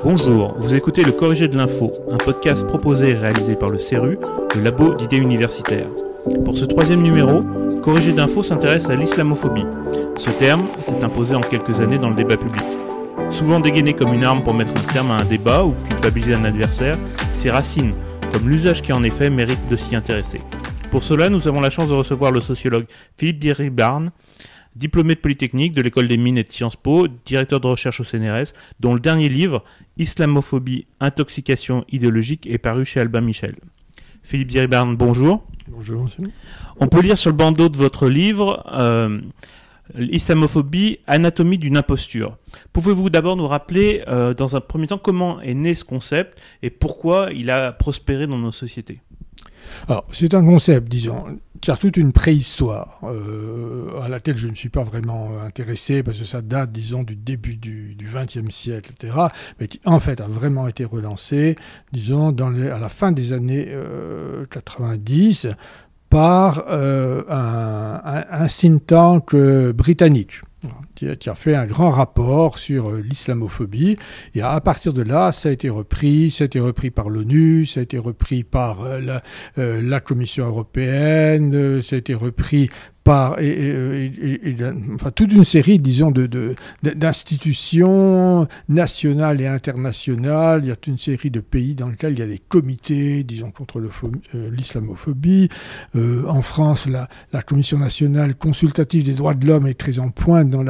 Bonjour, vous écoutez le Corrigé de l'info, un podcast proposé et réalisé par le CERU, le labo d'idées universitaires. Pour ce troisième numéro, Corrigé d'info s'intéresse à l'islamophobie. Ce terme s'est imposé en quelques années dans le débat public. Souvent dégainé comme une arme pour mettre un terme à un débat ou culpabiliser un adversaire, ses racines, comme l'usage qui en est fait, méritent de s'y intéresser. Pour cela, nous avons la chance de recevoir le sociologue Philippe Diribarne, diplômé de Polytechnique, de l'École des Mines et de Sciences Po, directeur de recherche au CNRS, dont le dernier livre, Islamophobie, intoxication idéologique, est paru chez Albin Michel. Philippe Diribarne, bonjour. Bonjour, monsieur. On peut lire sur le bandeau de votre livre Islamophobie, anatomie d'une imposture. Pouvez-vous d'abord nous rappeler, dans un premier temps, comment est né ce concept et pourquoi il a prospéré dans nos sociétés ? Alors, c'est un concept, disons, qui a toute une préhistoire à laquelle je ne suis pas vraiment intéressé parce que ça date, disons, du début du XXe siècle, etc., mais qui, en fait, a vraiment été relancé, disons, à la fin des années 90 par un think tank britannique qui a fait un grand rapport sur l'islamophobie. Et à partir de là, ça a été repris par l'ONU, ça a été repris par la Commission européenne, ça a été repris par enfin, toute une série, disons, d'institutions nationales et internationales. Il y a toute une série de pays dans lesquels il y a des comités, disons, contre l'islamophobie. En France, la Commission nationale consultative des droits de l'homme est très en pointe dans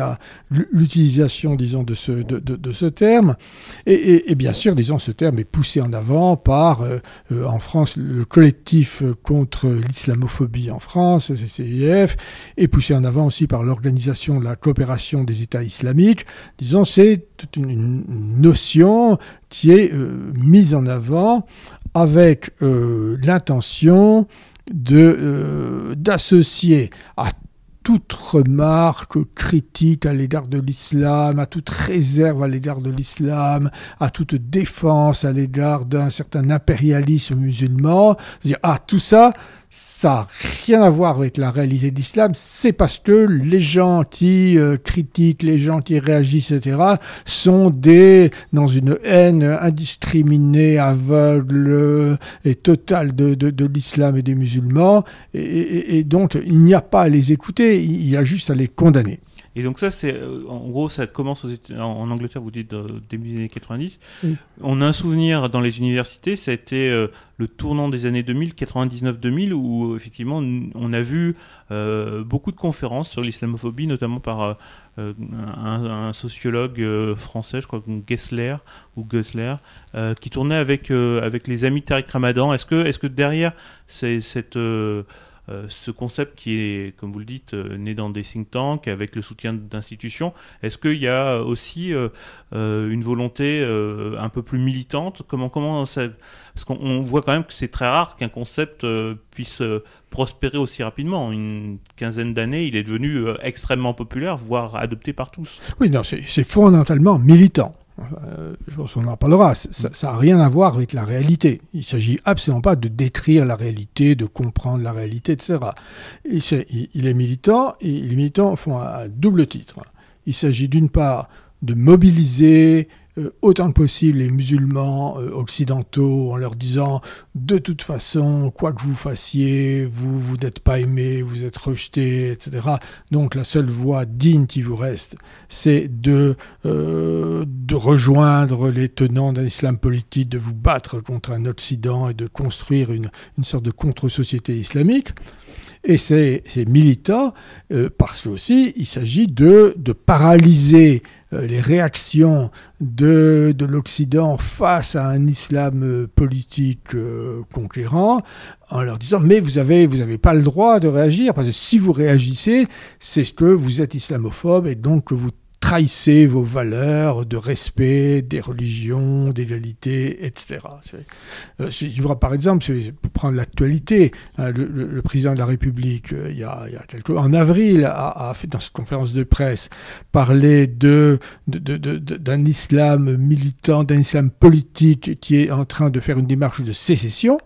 l'utilisation, disons, de ce terme. Et bien sûr, disons, ce terme est poussé en avant par, en France, le collectif contre l'islamophobie en France, CCIF, et poussé en avant aussi par l'Organisation de la coopération des États islamiques. Disons, c'est toute une notion qui est mise en avant avec l'intention d'associer à toute remarque critique à l'égard de l'islam, à toute réserve à l'égard de l'islam, à toute défense à l'égard d'un certain impérialisme musulman, c'est-à-dire, tout ça, ça n'a rien à voir avec la réalité de l'islam, c'est parce que les gens qui critiquent, les gens qui réagissent, etc., sont dans une haine indiscriminée, aveugle et totale de l'islam et des musulmans, et donc il n'y a pas à les écouter, il y a juste à les condamner. Et donc ça, c'est en gros, ça commence en Angleterre, vous dites début des années 90. Oui. On a un souvenir dans les universités, ça a été le tournant des années 2000, 99-2000, où effectivement on a vu beaucoup de conférences sur l'islamophobie, notamment par un sociologue français, je crois Gessler, qui tournait avec les amis de Tariq Ramadan. Est-ce que derrière ce concept qui est, comme vous le dites, né dans des think tanks avec le soutien d'institutions, est-ce qu'il y a aussi une volonté un peu plus militante ? Comment ça... Parce qu'on voit quand même que c'est très rare qu'un concept puisse prospérer aussi rapidement. En une quinzaine d'années, il est devenu extrêmement populaire, voire adopté par tous. Oui, non, c'est fondamentalement militant. Je pense qu'on en parlera, ça n'a rien à voir avec la réalité. Il ne s'agit absolument pas de décrire la réalité, de comprendre la réalité, etc. Il est militant, et les militants font un double titre. Il s'agit d'une part de mobiliser autant que possible les musulmans occidentaux en leur disant de toute façon, quoi que vous fassiez, vous n'êtes pas aimé, vous êtes rejeté, etc. Donc la seule voie digne qui vous reste, c'est de rejoindre les tenants d'un islam politique, de vous battre contre un Occident et de construire une sorte de contre-société islamique. Et c'est militant parce que aussi il s'agit de paralyser les réactions de l'Occident face à un islam politique conquérant, en leur disant mais vous avez pas le droit de réagir parce que si vous réagissez, c'est que vous êtes islamophobe et donc que vous trahissez vos valeurs de respect, des religions, d'égalité, etc. Par exemple, pour prendre l'actualité, le président de la République, en avril, a fait dans cette conférence de presse, parler d'un islam militant, d'un islam politique qui est en train de faire une démarche de sécession.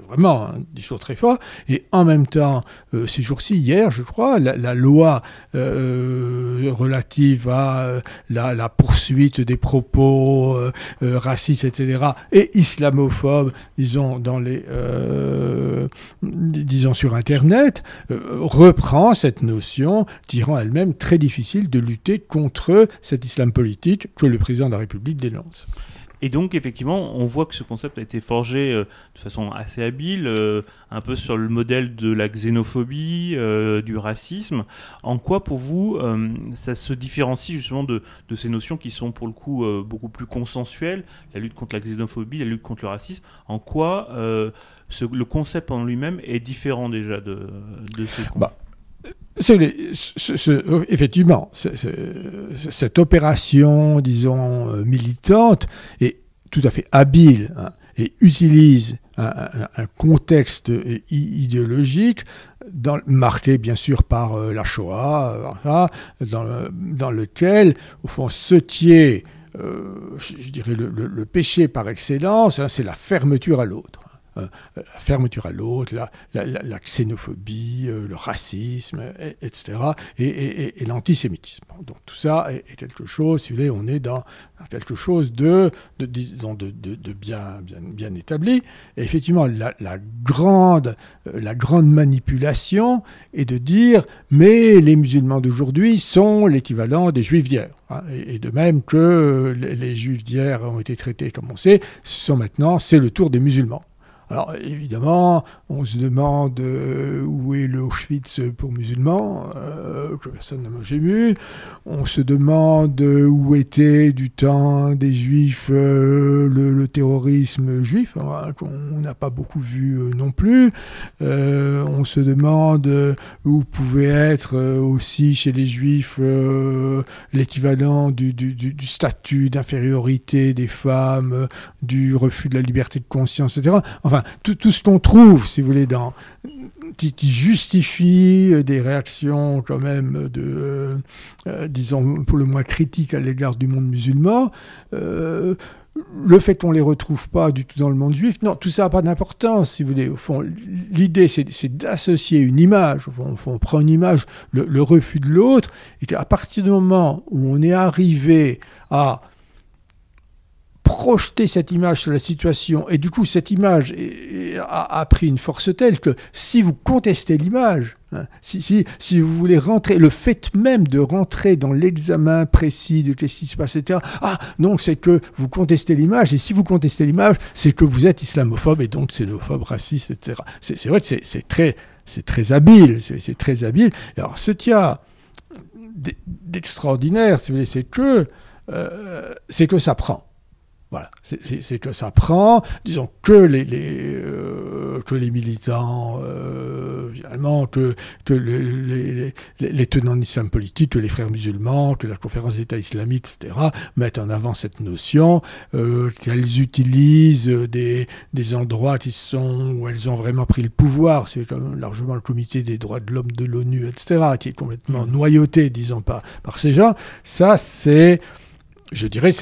Vraiment un discours très fort. Et en même temps, ces jours-ci, hier, je crois, la loi relative à la poursuite des propos racistes, etc., et islamophobes, disons, disons sur Internet, reprend cette notion, qui rend elle-même très difficile de lutter contre cet islam politique que le président de la République dénonce. Et donc, effectivement, on voit que ce concept a été forgé de façon assez habile, un peu sur le modèle de la xénophobie, du racisme. En quoi, pour vous, ça se différencie justement de ces notions qui sont, pour le coup, beaucoup plus consensuelles, la lutte contre la xénophobie, la lutte contre le racisme? En quoi le concept en lui-même est différent déjà de ces concepts? Effectivement, cette opération, disons, militante est tout à fait habile, hein, et utilise un contexte idéologique marqué bien sûr par la Shoah, dans lequel, au fond, ce qui est, je dirais, le péché par excellence, hein, c'est la fermeture à l'autre. La fermeture à l'autre, la xénophobie, le racisme, etc., et l'antisémitisme. Donc tout ça est quelque chose, si vous voulez, on est dans quelque chose de bien établi. Et effectivement, la grande manipulation est de dire « mais les musulmans d'aujourd'hui sont l'équivalent des juifs d'hier ». Et de même que les juifs d'hier ont été traités comme on sait, c'est le tour des musulmans. Alors évidemment, on se demande où est le Auschwitz pour musulmans, que personne n'a mangé vu. On se demande où était du temps des juifs le terrorisme juif, hein, qu'on n'a pas beaucoup vu non plus. On se demande où pouvait être aussi chez les juifs l'équivalent du statut d'infériorité des femmes, du refus de la liberté de conscience, etc. Enfin, tout ce qu'on trouve, si vous voulez, qui justifie des réactions quand même disons, pour le moins critiques à l'égard du monde musulman, le fait qu'on ne les retrouve pas du tout dans le monde juif, non, tout ça n'a pas d'importance, si vous voulez. Au fond, l'idée, c'est d'associer une image. Au fond, on prend une image, le refus de l'autre, et qu'à partir du moment où on est arrivé à projeter cette image sur la situation, et du coup cette image a pris une force telle que si vous contestez l'image, hein, si vous voulez rentrer, le fait même de rentrer dans l'examen précis de qu'est-ce qui se passe, etc., donc c'est que vous contestez l'image, et si vous contestez l'image, c'est que vous êtes islamophobe, et donc xénophobe, raciste, etc. C'est vrai que c'est très habile, c'est très habile. Et alors ce qu'il y a d'extraordinaire, si vous voulez, c'est que ça prend. Voilà, c'est que ça prend, disons que les militants, finalement, que les tenants de l'islam politique, que les frères musulmans, que la conférence d'État islamique, etc., mettent en avant cette notion, qu'elles utilisent des endroits où elles ont vraiment pris le pouvoir, c'est largement le comité des droits de l'homme de l'ONU, etc., qui est complètement noyauté, disons, par ces gens. Ça, je dirais,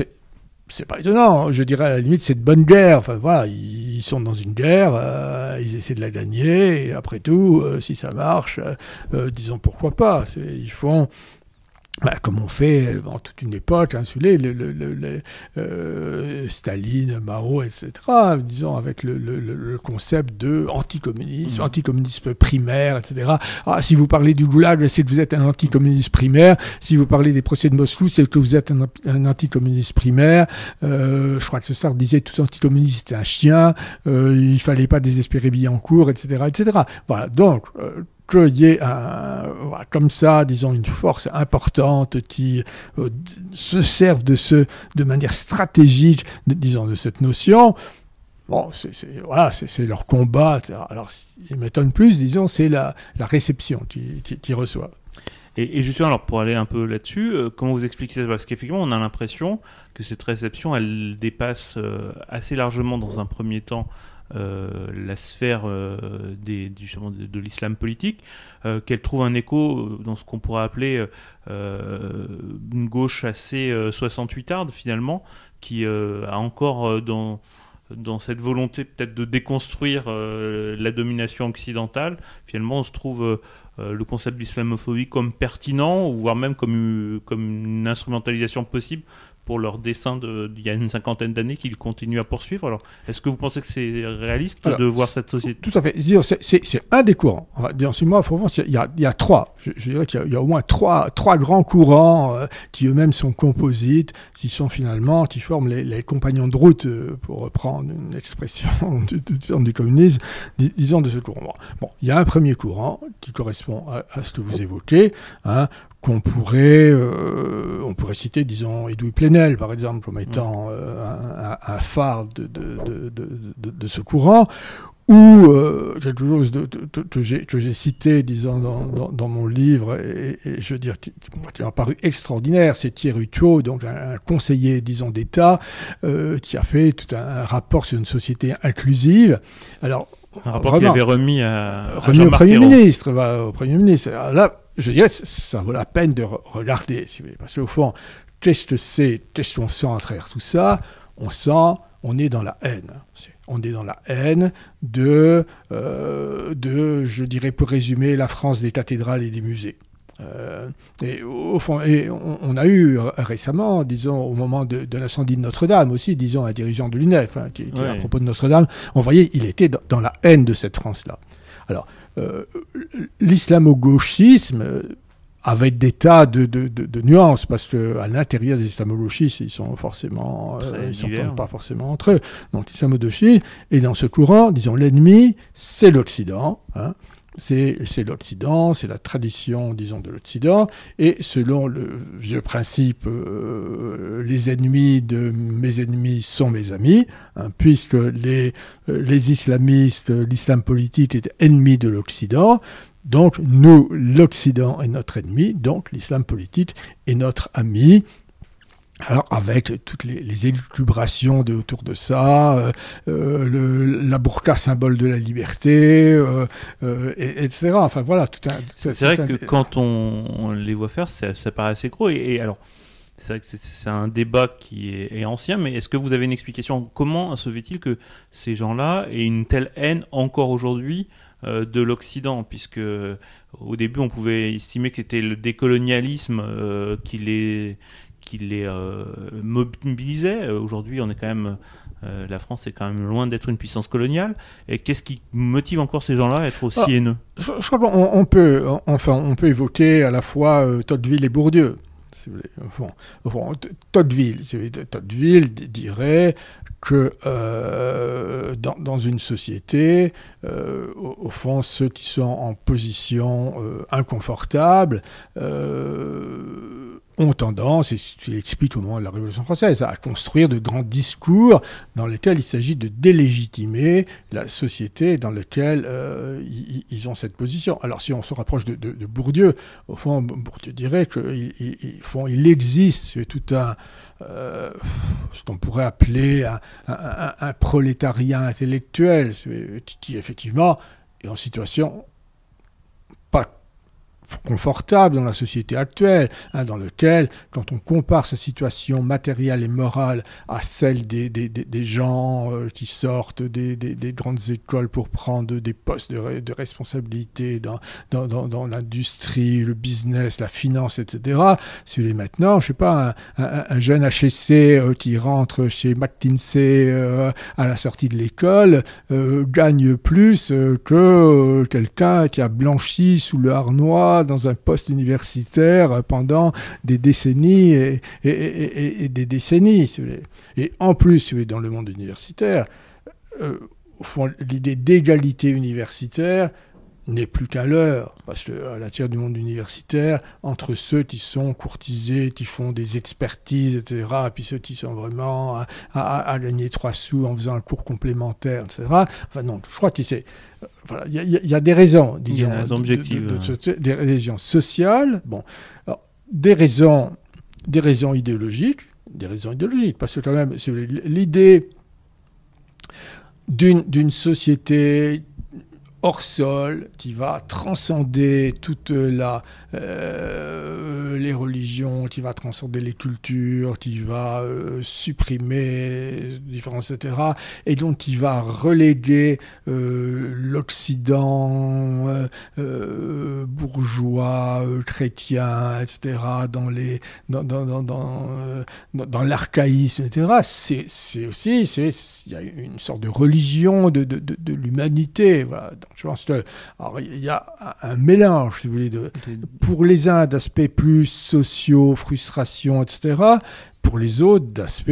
c'est pas étonnant, je dirais à la limite c'est de bonne guerre. Enfin voilà, ils sont dans une guerre, ils essaient de la gagner, et après tout, si ça marche, disons pourquoi pas. Ils font, comme on fait en toute une époque, hein, Staline, Mao, etc., disons avec le concept de anticommunisme, anticommunisme primaire, etc. Si vous parlez du goulag, c'est que vous êtes un anticommuniste primaire. Si vous parlez des procès de Moscou, c'est que vous êtes un anticommuniste primaire. Je crois que ce Sartre disait tout anticommuniste était un chien, il fallait pas désespérer Billancourt, etc., etc. Voilà, donc qu'il y ait comme ça, disons, une force importante qui se serve de manière stratégique, disons, de cette notion. Bon, c'est leur combat. Etc. Alors, ce qui m'étonne plus, disons, c'est la réception qu'ils reçoivent. Et justement, alors pour aller un peu là-dessus, comment vous expliquez ça? Parce qu'effectivement, on a l'impression que cette réception, elle dépasse assez largement dans un premier temps la sphère justement de l'islam politique, qu'elle trouve un écho dans ce qu'on pourrait appeler une gauche assez 68arde finalement, qui a encore dans cette volonté peut-être de déconstruire la domination occidentale, finalement on se trouve le concept d'islamophobie comme pertinent, voire même comme une instrumentalisation possible pour leur dessein d'il y a une cinquantaine d'années qu'ils continuent à poursuivre. Alors, est-ce que vous pensez que c'est réaliste de voir cette société ? Tout à fait. C'est un des courants. On va dire, il y a trois. Je dirais qu'il y a au moins trois grands courants qui eux-mêmes sont composites, qui forment les compagnons de route, pour reprendre une expression du communisme, disons de ce courant. Bon, il y a un premier courant qui correspond à ce que vous évoquez, on pourrait citer, disons, Edoui Plenel, par exemple, comme étant un phare de ce courant, ou quelque chose que j'ai cité, disons, dans mon livre, et je veux dire, qui m'a paru extraordinaire, c'est Thierry Tuot, donc un conseiller, disons, d'État, qui a fait tout un rapport sur une société inclusive. Alors, un rapport qu'il avait remis au Premier ministre. Alors là, je dirais, ça vaut la peine de regarder, si vous voulez, parce qu'au fond, qu'est-ce qu'on sent à travers tout ça ? On est dans la haine. On est dans la haine de, je dirais, pour résumer, la France des cathédrales et des musées. Et au fond, on a eu récemment, disons, au moment de l'incendie de Notre-Dame aussi, disons, un dirigeant de l'UNEF, qui à propos de Notre-Dame, on voyait, il était dans la haine de cette France-là. Alors, l'islamo-gauchisme, avec des tas de nuances, parce qu'à l'intérieur des islamo-gauchistes, ils s'entendent pas forcément entre eux. Donc l'islamo-gauchisme, et dans ce courant, disons, l'ennemi, c'est l'Occident, c'est l'Occident, c'est la tradition, disons, de l'Occident, et selon le vieux principe, les ennemis de mes ennemis sont mes amis, puisque les islamistes, l'islam politique est ennemi de l'Occident. Donc, nous, l'Occident est notre ennemi, donc l'islam politique est notre ami. Alors, avec toutes les élucubrations autour de ça, la burqa symbole de la liberté, etc. Enfin, voilà. C'est vrai que quand on les voit faire, ça paraît assez gros. Et alors, c'est vrai que c'est un débat qui est ancien, mais est-ce que vous avez une explication ? Comment se fait-il que ces gens-là aient une telle haine encore aujourd'hui de l'Occident, puisque au début on pouvait estimer que c'était le décolonialisme qui les mobilisait. Aujourd'hui, on est quand même, la France est quand même loin d'être une puissance coloniale. Et qu'est-ce qui motive encore ces gens-là à être aussi haineux ? Je crois qu'on peut évoquer à la fois Tocqueville et Bourdieu. Si vous voulez. Au fond, Tocqueville dirait que dans une société, au fond, ceux qui sont en position inconfortable ont tendance, et tu l'expliques au moment de la Révolution française, à construire de grands discours dans lesquels il s'agit de délégitimer la société dans laquelle ils ont cette position. Alors si on se rapproche de Bourdieu, au fond, Bourdieu dirait qu'il existe tout un ce qu'on pourrait appeler un prolétariat intellectuel qui effectivement est en situation pas confortable dans la société actuelle, dans lequel, quand on compare sa situation matérielle et morale à celle des gens qui sortent des grandes écoles pour prendre des postes de responsabilité dans l'industrie, le business, la finance, etc., si vous maintenant, je sais pas, un jeune HSC qui rentre chez McKinsey à la sortie de l'école gagne plus que quelqu'un qui a blanchi sous le harnois dans un poste universitaire pendant des décennies et des décennies. Si vous voulez. Et en plus, si vous voulez, dans le monde universitaire, au fond, l'idée d'égalité universitaire n'est plus qu'à l'heure, parce qu'à l'intérieur du monde universitaire, entre ceux qui sont courtisés, qui font des expertises, etc., et puis ceux qui sont vraiment à gagner 3 sous en faisant un cours complémentaire, etc. Enfin non, je crois qu'il voilà, y a des raisons, disons, des raisons sociales, bon, alors, des raisons idéologiques, parce que quand même, l'idée d'une société hors sol, qui va transcender toutes les religions, qui va transcender les cultures, qui va supprimer différences, etc. Et donc qui va reléguer l'Occident bourgeois, chrétien, etc. dans l'archaïsme, etc. C'est aussi, il y a une sorte de religion de l'humanité. Voilà. Donc, je pense qu'il y a un mélange, si vous voulez, pour les uns d'aspects plus sociaux, frustration, etc., pour les autres d'aspects,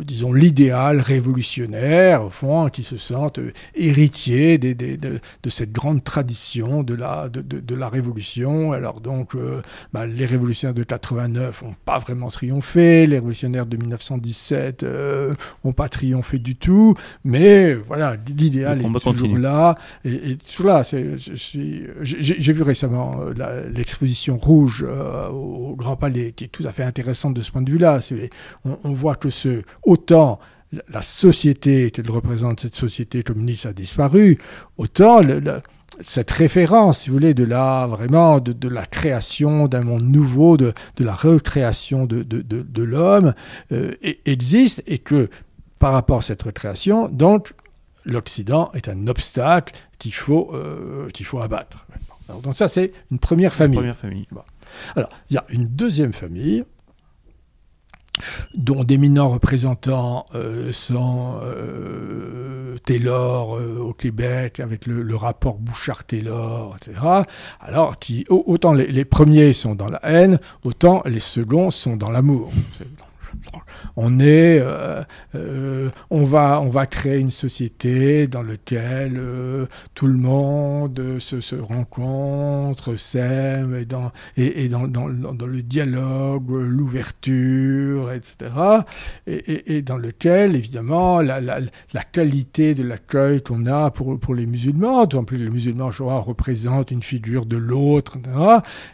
disons, l'idéal révolutionnaire, au fond, qui se sentent héritiers de cette grande tradition de la révolution. Alors donc, les révolutionnaires de 89 n'ont pas vraiment triomphé, les révolutionnaires de 1917 n'ont pas triomphé du tout, mais voilà, l'idéal est toujours là. Et toujours là. J'ai vu récemment l'exposition Rouge au Grand Palais, qui est tout à fait intéressante de ce point de vue-là. On voit que autant la société qu'elle représente, cette société communiste, a disparu, autant cette référence, si vous voulez, de la création d'un monde nouveau, de la recréation de l'homme, existe, et que par rapport à cette recréation, donc, l'Occident est un obstacle qu'il faut abattre. Alors, donc ça, c'est une première famille. Bon. Alors, il y a une deuxième famille, dont d'éminents représentants sont Taylor au Québec, avec le rapport Bouchard-Taylor, etc. Alors, autant les premiers sont dans la haine, autant les seconds sont dans l'amour. On va créer une société dans laquelle tout le monde se rencontre, s'aime, et dans le dialogue, l'ouverture, etc. Et dans lequel, évidemment, la qualité de l'accueil qu'on a pour les musulmans, d'autant plus les musulmans, je vois, représentent une figure de l'autre, etc.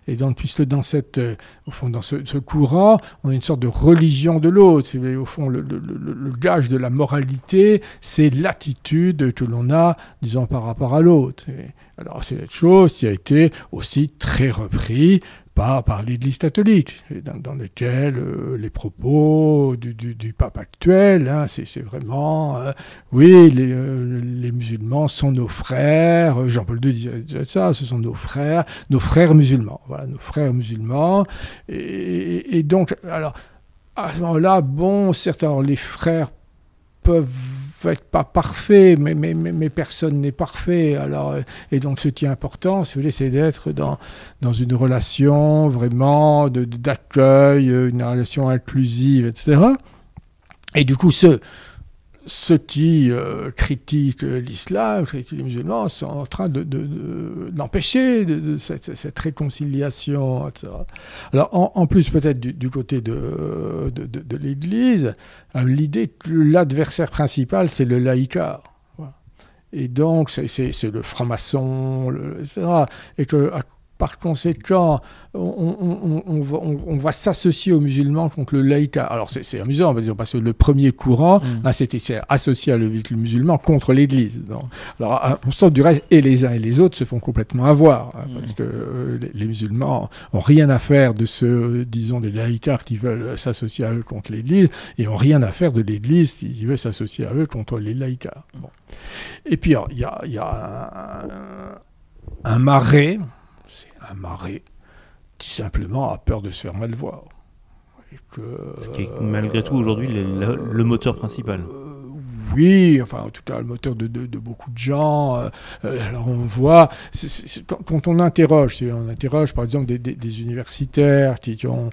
Et donc, puisque dans ce courant, on a une sorte de religion de l'autre. Au fond, le gage de la moralité, c'est l'attitude que l'on a, disons, par rapport à l'autre. Alors, c'est une chose qui a été aussi très repris par l'Église catholique, dans lequel les propos du pape actuel, c'est vraiment, oui, les musulmans sont nos frères, Jean-Paul II disait ça, ce sont nos frères musulmans, voilà, nos frères musulmans, et donc, alors, à ce moment-là, certains, les frères peuvent être pas parfaits, mais personne n'est parfait. Alors, et donc, ce qui est important, si vous voulez, c'est d'être dans une relation vraiment d'accueil, une relation inclusive, etc. Et du coup, ceux qui critiquent l'islam, critiquent les musulmans, sont en train d'empêcher cette réconciliation, etc. Alors, en plus, peut-être du côté de l'Église, l'idée que l'adversaire principal, c'est le laïcat. Voilà. Et donc, c'est le franc-maçon, etc. Et que, par conséquent, on va s'associer aux musulmans contre le laïcat. Alors, c'est amusant, parce que le premier courant, c'était associé à le musulman contre l'Église. Donc, alors, on sent du reste, et les uns et les autres se font complètement avoir, parce que les musulmans n'ont rien à faire de ceux, disons, des laïcards qui veulent s'associer à eux contre l'Église, et n'ont rien à faire de l'Église qui veut s'associer à eux contre les laïcards. Bon. Et puis, il y a un marais, un marais qui simplement a peur de se faire mal voir. Ce qui est malgré tout aujourd'hui le moteur principal. Oui, enfin en tout cas le moteur de beaucoup de gens. Alors on voit, quand on interroge par exemple des universitaires qui ont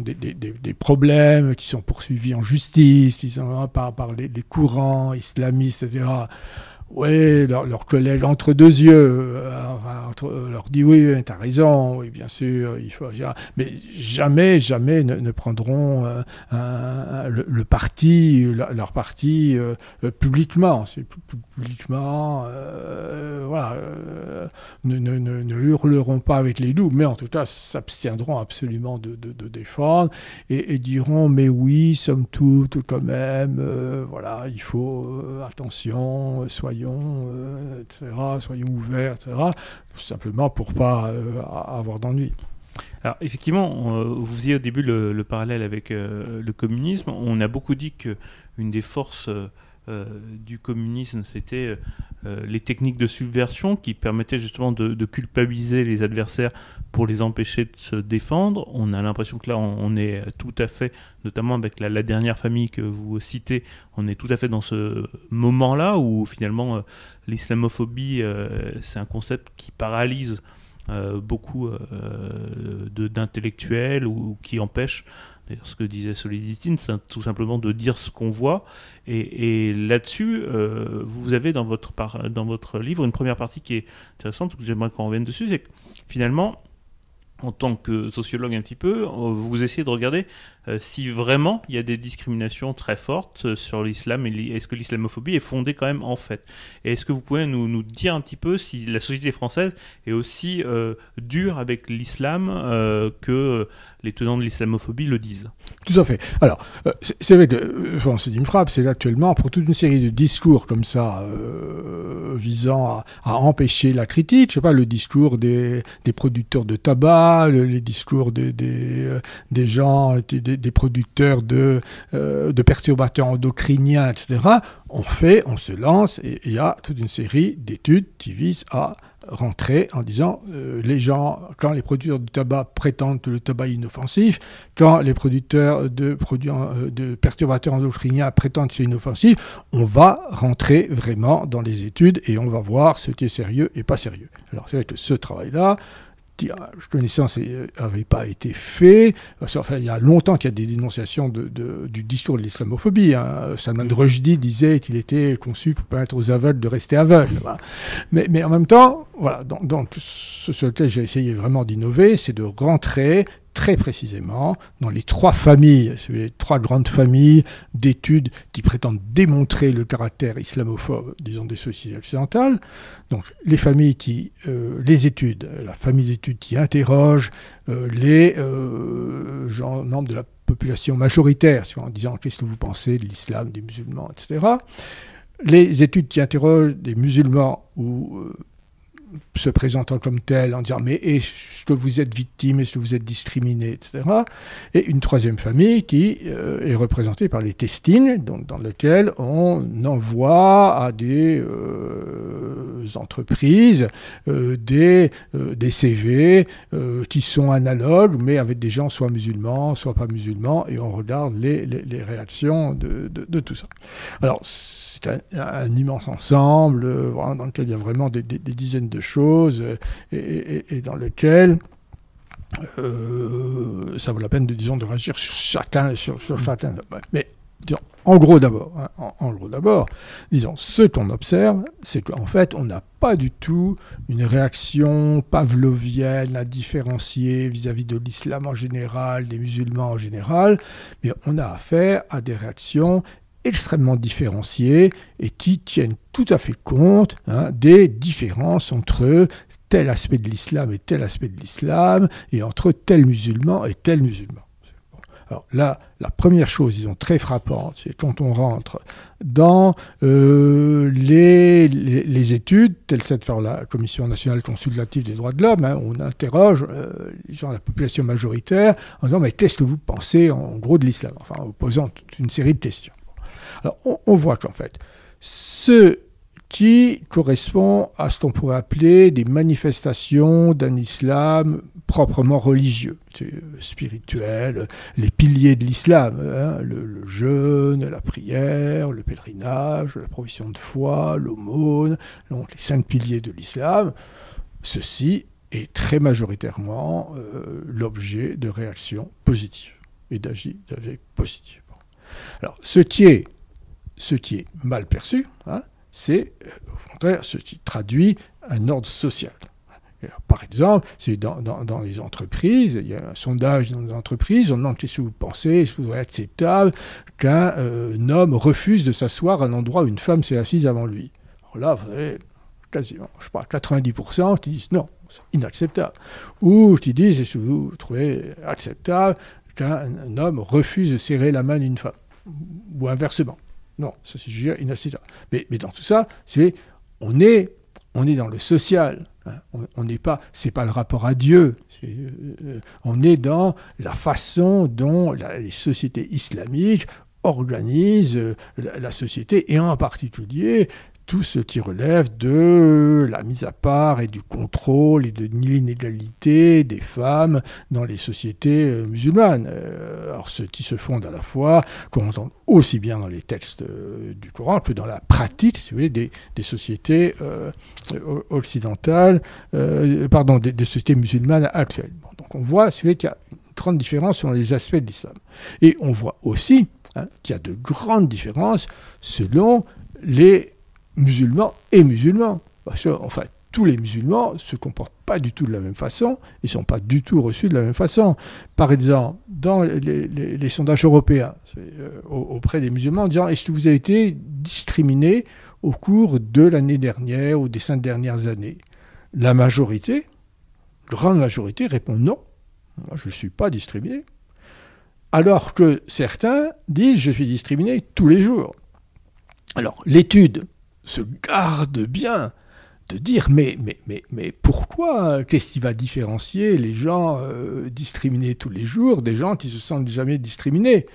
des problèmes, qui sont poursuivis en justice, qui sont par les courants islamistes, etc. Oui, leur collègue entre deux yeux leur dit oui, t'as raison, oui, bien sûr, il faut agir. Mais jamais ne prendront leur parti publiquement. C'est publiquement, voilà, ne hurleront pas avec les loups, mais en tout cas s'abstiendront absolument de défendre et diront mais oui, somme toute quand même, voilà, il faut attention, soyons soyons, etc., soyons ouverts, etc., tout simplement pour pas avoir d'ennui. Alors effectivement, vous faisiez au début le parallèle avec le communisme. On a beaucoup dit qu'une des forces du communisme, c'était les techniques de subversion qui permettaient justement de culpabiliser les adversaires pour les empêcher de se défendre. On a l'impression que là, on est tout à fait, notamment avec la dernière famille que vous citez, on est tout à fait dans ce moment-là où finalement l'islamophobie, c'est un concept qui paralyse beaucoup d'intellectuels ou qui empêche, d'ailleurs ce que disait Solzhenitsyn, c'est tout simplement de dire ce qu'on voit. Et là-dessus, vous avez dans votre livre une première partie qui est intéressante, que j'aimerais qu'on revienne dessus, c'est que finalement, en tant que sociologue un petit peu, vous essayez de regarder si vraiment il y a des discriminations très fortes sur l'islam, et est-ce que l'islamophobie est fondée quand même en fait. Et est-ce que vous pouvez nous dire un petit peu si la société française est aussi dure avec l'islam que les tenants de l'islamophobie le disent? Tout à fait. Alors, c'est vrai que c'est une frappe, c'est actuellement pour toute une série de discours comme ça, visant à empêcher la critique, je sais pas, le discours des producteurs de tabac, les discours des gens, des producteurs de perturbateurs endocriniens, etc. On se lance, et il y a toute une série d'études qui visent à rentrer en disant les gens, quand les producteurs de tabac prétendent que le tabac est inoffensif, quand les producteurs de perturbateurs endocriniens prétendent que c'est inoffensif, on va rentrer vraiment dans les études et on va voir ce qui est sérieux et pas sérieux. Alors c'est vrai que ce travail-là, connaissance n'avait pas été fait. Enfin, il y a longtemps qu'il y a des dénonciations du discours de l'islamophobie. Salman Rushdie disait qu'il était conçu pour permettre aux aveugles de rester aveugles. Voilà. Mais en même temps, voilà, dans ce sur lequel j'ai essayé vraiment d'innover, c'est de rentrer très précisément dans les trois grandes familles d'études qui prétendent démontrer le caractère islamophobe, disons, des sociétés occidentales. Donc, les familles les études, la famille d'études qui interroge les membres de la population majoritaire, en disant qu'est-ce que vous pensez de l'islam, des musulmans, etc. Les études qui interrogent des musulmans ou se présentant comme tel, en disant mais est-ce que vous êtes victime, est-ce que vous êtes discriminé, etc. Et une troisième famille qui est représentée par les testines, donc dans lequel on envoie à des entreprises des CV qui sont analogues, mais avec des gens soit musulmans, soit pas musulmans, et on regarde les réactions de tout ça. Alors, c'est un immense ensemble dans lequel il y a vraiment des dizaines de choses et dans lequel ça vaut la peine de réagir sur chacun. Mais disons, en gros d'abord, disons, ce qu'on observe, c'est qu'en fait, on n'a pas du tout une réaction pavlovienne à différencier vis-à-vis de l'islam en général, des musulmans en général, mais on a affaire à des réactions extrêmement différenciées et qui tiennent tout à fait compte des différences entre tel aspect de l'islam et tel aspect de l'islam, et entre tel musulman et tel musulman. Alors là, la première chose, disons, très frappante, c'est quand on rentre dans les études, telles celles par la Commission nationale consultative des droits de l'homme, on interroge la population majoritaire en disant « mais qu'est-ce que vous pensez en gros de l'islam ?» Enfin, en posant toute une série de questions. Alors, on voit qu'en fait, ce qui correspond à ce qu'on pourrait appeler des manifestations d'un islam proprement religieux, spirituel, les piliers de l'islam, le jeûne, la prière, le pèlerinage, la profession de foi, l'aumône, donc les 5 piliers de l'islam, ceci est très majoritairement l'objet de réactions positives et d'agir positives. Alors, ce qui est mal perçu, c'est au contraire ce qui traduit un ordre social. Alors, par exemple, c'est dans les entreprises, il y a un sondage dans les entreprises, on demande qu'est-ce que vous pensez, est-ce que vous trouvez acceptable qu'un homme refuse de s'asseoir à un endroit où une femme s'est assise avant lui. Alors là, vous avez quasiment, 90% qui disent non, c'est inacceptable. Ou qui disent est-ce que vous trouvez acceptable qu'un homme refuse de serrer la main d'une femme, ou inversement. Non, ça c'est jugé inacceptable. Mais dans tout ça, on est dans le social. On n'est pas, c'est pas le rapport à Dieu. On est dans la façon dont les sociétés islamiques organisent la société, et en particulier tout ce qui relève de la mise à part et du contrôle et de l'inégalité des femmes dans les sociétés musulmanes. Alors, ce qui se fonde à la fois, qu'on entend aussi bien dans les textes du Coran que dans la pratique, si vous voulez, des sociétés occidentales, des sociétés musulmanes actuelles. Bon, donc on voit, si vous voulez, qu'il y a une grande différence sur les aspects de l'islam. Et on voit aussi qu'il y a de grandes différences selon les musulmans et musulmans. Parce que, enfin, tous les musulmans ne se comportent pas du tout de la même façon, ils ne sont pas du tout reçus de la même façon. Par exemple, dans les sondages européens, auprès des musulmans, en disant « Est-ce que vous avez été discriminé au cours de l'année dernière ou des 5 dernières années ?» La majorité, grande majorité, répond « Non, moi je ne suis pas discriminé ». Alors que certains disent « Je suis discriminé tous les jours ». Alors, l'étude se garde bien de dire mais pourquoi, qu'est-ce qui va différencier les gens discriminés tous les jours des gens qui se sentent jamais discriminés?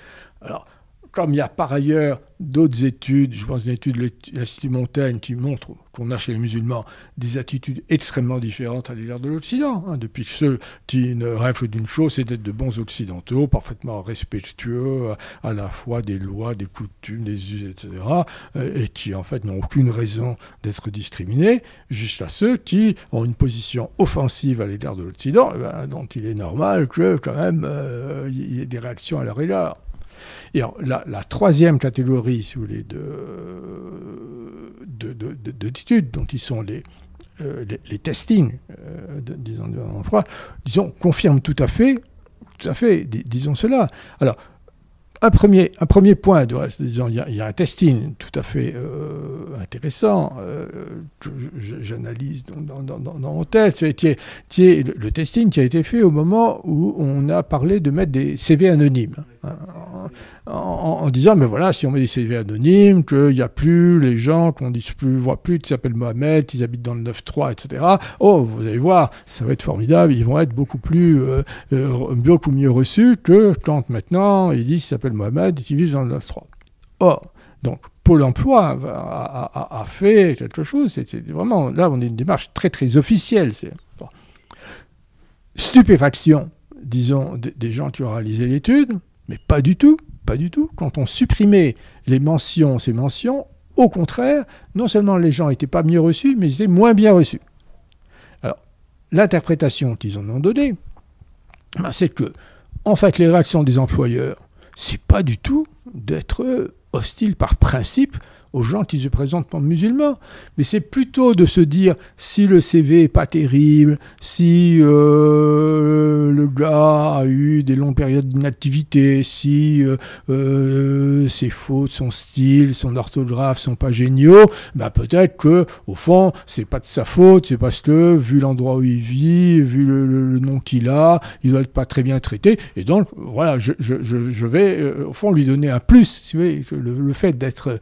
Alors, comme il y a par ailleurs d'autres études, je pense une étude de l'Institut Montaigne qui montre qu'on a chez les musulmans des attitudes extrêmement différentes à l'égard de l'Occident. Depuis ceux qui ne rêvent d'une chose, c'est d'être de bons occidentaux, parfaitement respectueux à la fois des lois, des coutumes, des us, etc., et qui en fait n'ont aucune raison d'être discriminés, jusqu'à ceux qui ont une position offensive à l'égard de l'Occident, dont il est normal que quand même il y ait des réactions à leur égard. Et alors, la troisième catégorie, si vous voulez, d'études, dont ils sont les testings, disons, confirment tout à fait, disons cela. Alors, un premier point, disons, il y a un testing tout à fait intéressant que j'analyse dans mon texte, qui est le testing qui a été fait au moment où on a parlé de mettre des CV anonymes. En disant, mais voilà, si on met des CV anonymes, qu'il n'y a plus les gens qu'on ne voit plus, qui s'appellent Mohamed, qui habitent dans le 9-3, etc. Oh, vous allez voir, ça va être formidable, ils vont être beaucoup mieux reçus que quand maintenant ils disent qu'ils s'appellent Mohamed et qu'ils vivent dans le 9-3. Or, donc, Pôle emploi a fait quelque chose, c'est vraiment, là, on est une démarche très, très officielle. Bon. Stupéfaction, disons, des gens qui ont réalisé l'étude, mais pas du tout. Quand on supprimait ces mentions, au contraire, non seulement les gens n'étaient pas mieux reçus, mais ils étaient moins bien reçus. Alors, l'interprétation qu'ils en ont donnée, c'est que, en fait, les réactions des employeurs, c'est pas du tout d'être hostile par principe aux gens qui se présentent comme musulmans, mais c'est plutôt de se dire si le CV est pas terrible, si le gars a eu des longues périodes d'inactivité, si ses fautes, son style, son orthographe sont pas géniaux, peut-être que au fond c'est pas de sa faute, c'est parce que vu l'endroit où il vit, vu le nom qu'il a, il doit être pas très bien traité, et donc voilà, je vais au fond lui donner un plus, si vous voulez, le fait d'être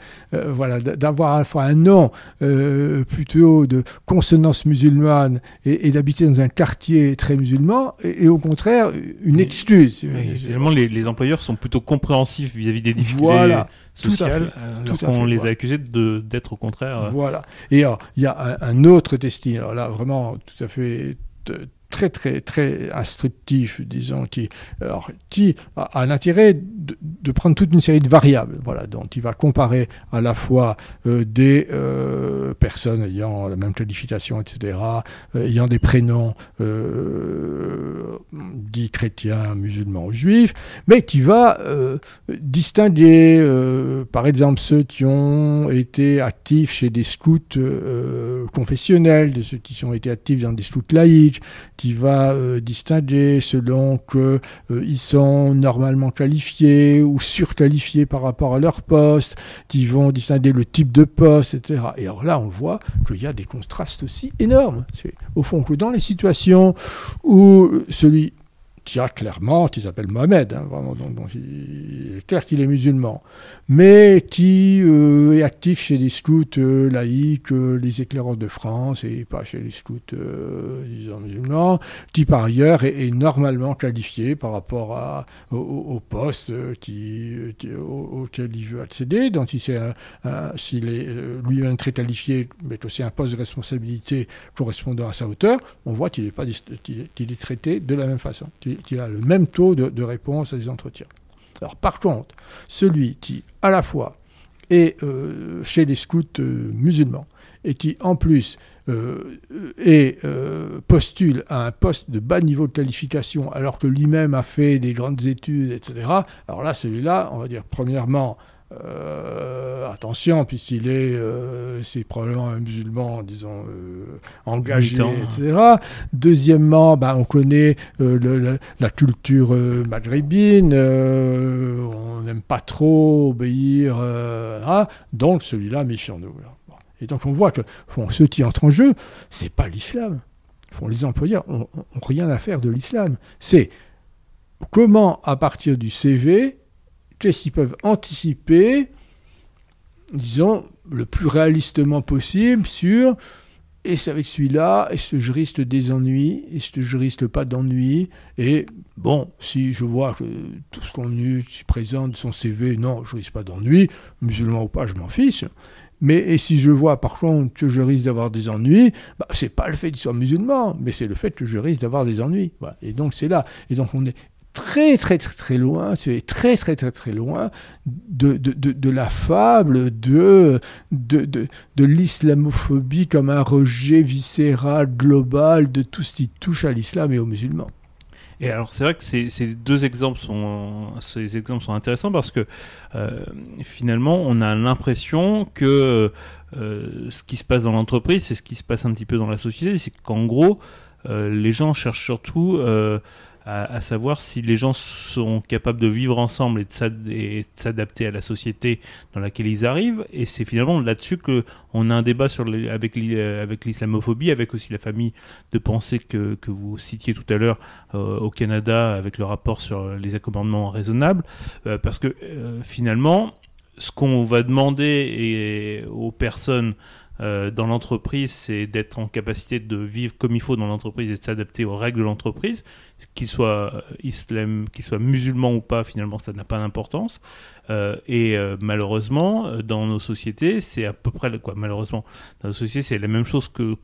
d'avoir à la fois un nom plutôt de consonance musulmane et d'habiter dans un quartier très musulman, et au contraire une excuse. Finalement, les employeurs sont plutôt compréhensifs vis-à-vis des difficultés sociales, alors qu'on les a accusés d'être au contraire... Voilà. Et alors, il y a un autre testing, alors là, vraiment tout à fait... très, très, très instructif, disons, qui a l'intérêt de prendre toute une série de variables, voilà, dont il va comparer à la fois des personnes ayant la même qualification, etc., ayant des prénoms dits chrétiens, musulmans ou juifs, mais qui va distinguer, par exemple, ceux qui ont été actifs chez des scouts confessionnels, de ceux qui ont été actifs dans des scouts laïques, qui va distinguer selon qu'ils sont normalement qualifiés ou surqualifiés par rapport à leur poste, qui vont distinguer le type de poste, etc. Et alors là, on voit qu'il y a des contrastes aussi énormes. C'est, au fond, que dans les situations où celui a clairement, qui s'appelle Mohamed, vraiment, donc il est clair qu'il est musulman, mais qui est actif chez les scouts laïcs, les éclaireurs de France, et pas chez les scouts, disons, musulmans, qui par ailleurs est normalement qualifié par rapport au poste auquel il veut accéder. Donc s'il est lui-même très qualifié, mais aussi un poste de responsabilité correspondant à sa hauteur, on voit qu'il est traité de la même façon, qu'il a le même taux de réponse à des entretiens. Alors par contre, celui qui à la fois est chez les scouts musulmans et qui en plus postule à un poste de bas niveau de qualification alors que lui-même a fait des grandes études, etc. Alors là, celui-là, on va dire premièrement, attention, puisqu'il c'est probablement un musulman, disons, engagé, etc. Deuxièmement, on connaît la culture maghrébine, on n'aime pas trop obéir, donc celui-là, méfions-nous. Bon. Et donc on voit que ceux qui entrent en jeu, c'est pas l'islam. Les employeurs n'ont rien à faire de l'islam. C'est comment, à partir du CV, qu'est-ce qu'ils peuvent anticiper, disons, le plus réalistement possible sur est-ce avec celui-là, est-ce que je risque des ennuis, est-ce que je risque pas d'ennuis, et bon, si je vois que tout ce qu'on présente son CV, non, je risque pas d'ennuis, musulman ou pas, je m'en fiche. Et si je vois par contre que je risque d'avoir des ennuis, c'est pas le fait qu'il soit musulman, mais c'est le fait que je risque d'avoir des ennuis. Voilà. Et donc c'est là. Et donc on est très très très très loin, c'est très très très très loin de la fable de l'islamophobie comme un rejet viscéral, global de tout ce qui touche à l'islam et aux musulmans. Et alors c'est vrai que ces exemples sont intéressants parce que finalement on a l'impression que ce qui se passe dans l'entreprise, c'est ce qui se passe un petit peu dans la société, c'est qu'en gros les gens cherchent surtout à savoir si les gens sont capables de vivre ensemble et de s'adapter à la société dans laquelle ils arrivent. Et c'est finalement là-dessus qu'on a un débat avec l'islamophobie, avec aussi la famille de pensée que vous citiez tout à l'heure au Canada, avec le rapport sur les accommodements raisonnables. Parce que finalement, ce qu'on va demander aux personnes dans l'entreprise, c'est d'être en capacité de vivre comme il faut dans l'entreprise et de s'adapter aux règles de l'entreprise, qu'il soit musulman ou pas, finalement ça n'a pas d'importance. Malheureusement, dans nos sociétés, c'est à peu près malheureusement, dans nos sociétés, c'est la même chose que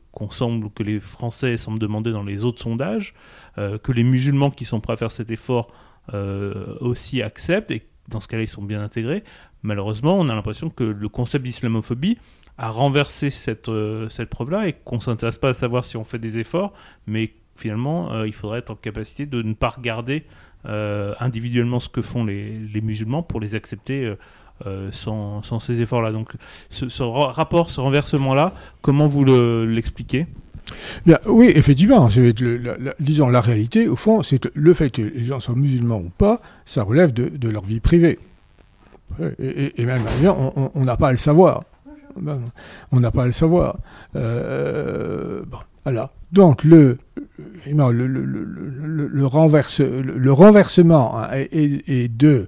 les Français semblent demander dans les autres sondages, que les musulmans qui sont prêts à faire cet effort aussi acceptent, et dans ce cas-là, ils sont bien intégrés. Malheureusement, on a l'impression que le concept d'islamophobie a renversé cette preuve-là et qu'on ne s'intéresse pas à savoir si on fait des efforts, mais finalement, il faudrait être en capacité de ne pas regarder individuellement ce que font les musulmans pour les accepter sans ces efforts-là. Donc, ce renversement-là, comment vous l'expliquez ? Bien, oui, effectivement, disons la réalité, au fond, c'est que le fait que les gens soient musulmans ou pas, ça relève de leur vie privée. Et même d'ailleurs, on n'a pas à le savoir. On n'a pas à le savoir. Voilà. Donc le renversement est de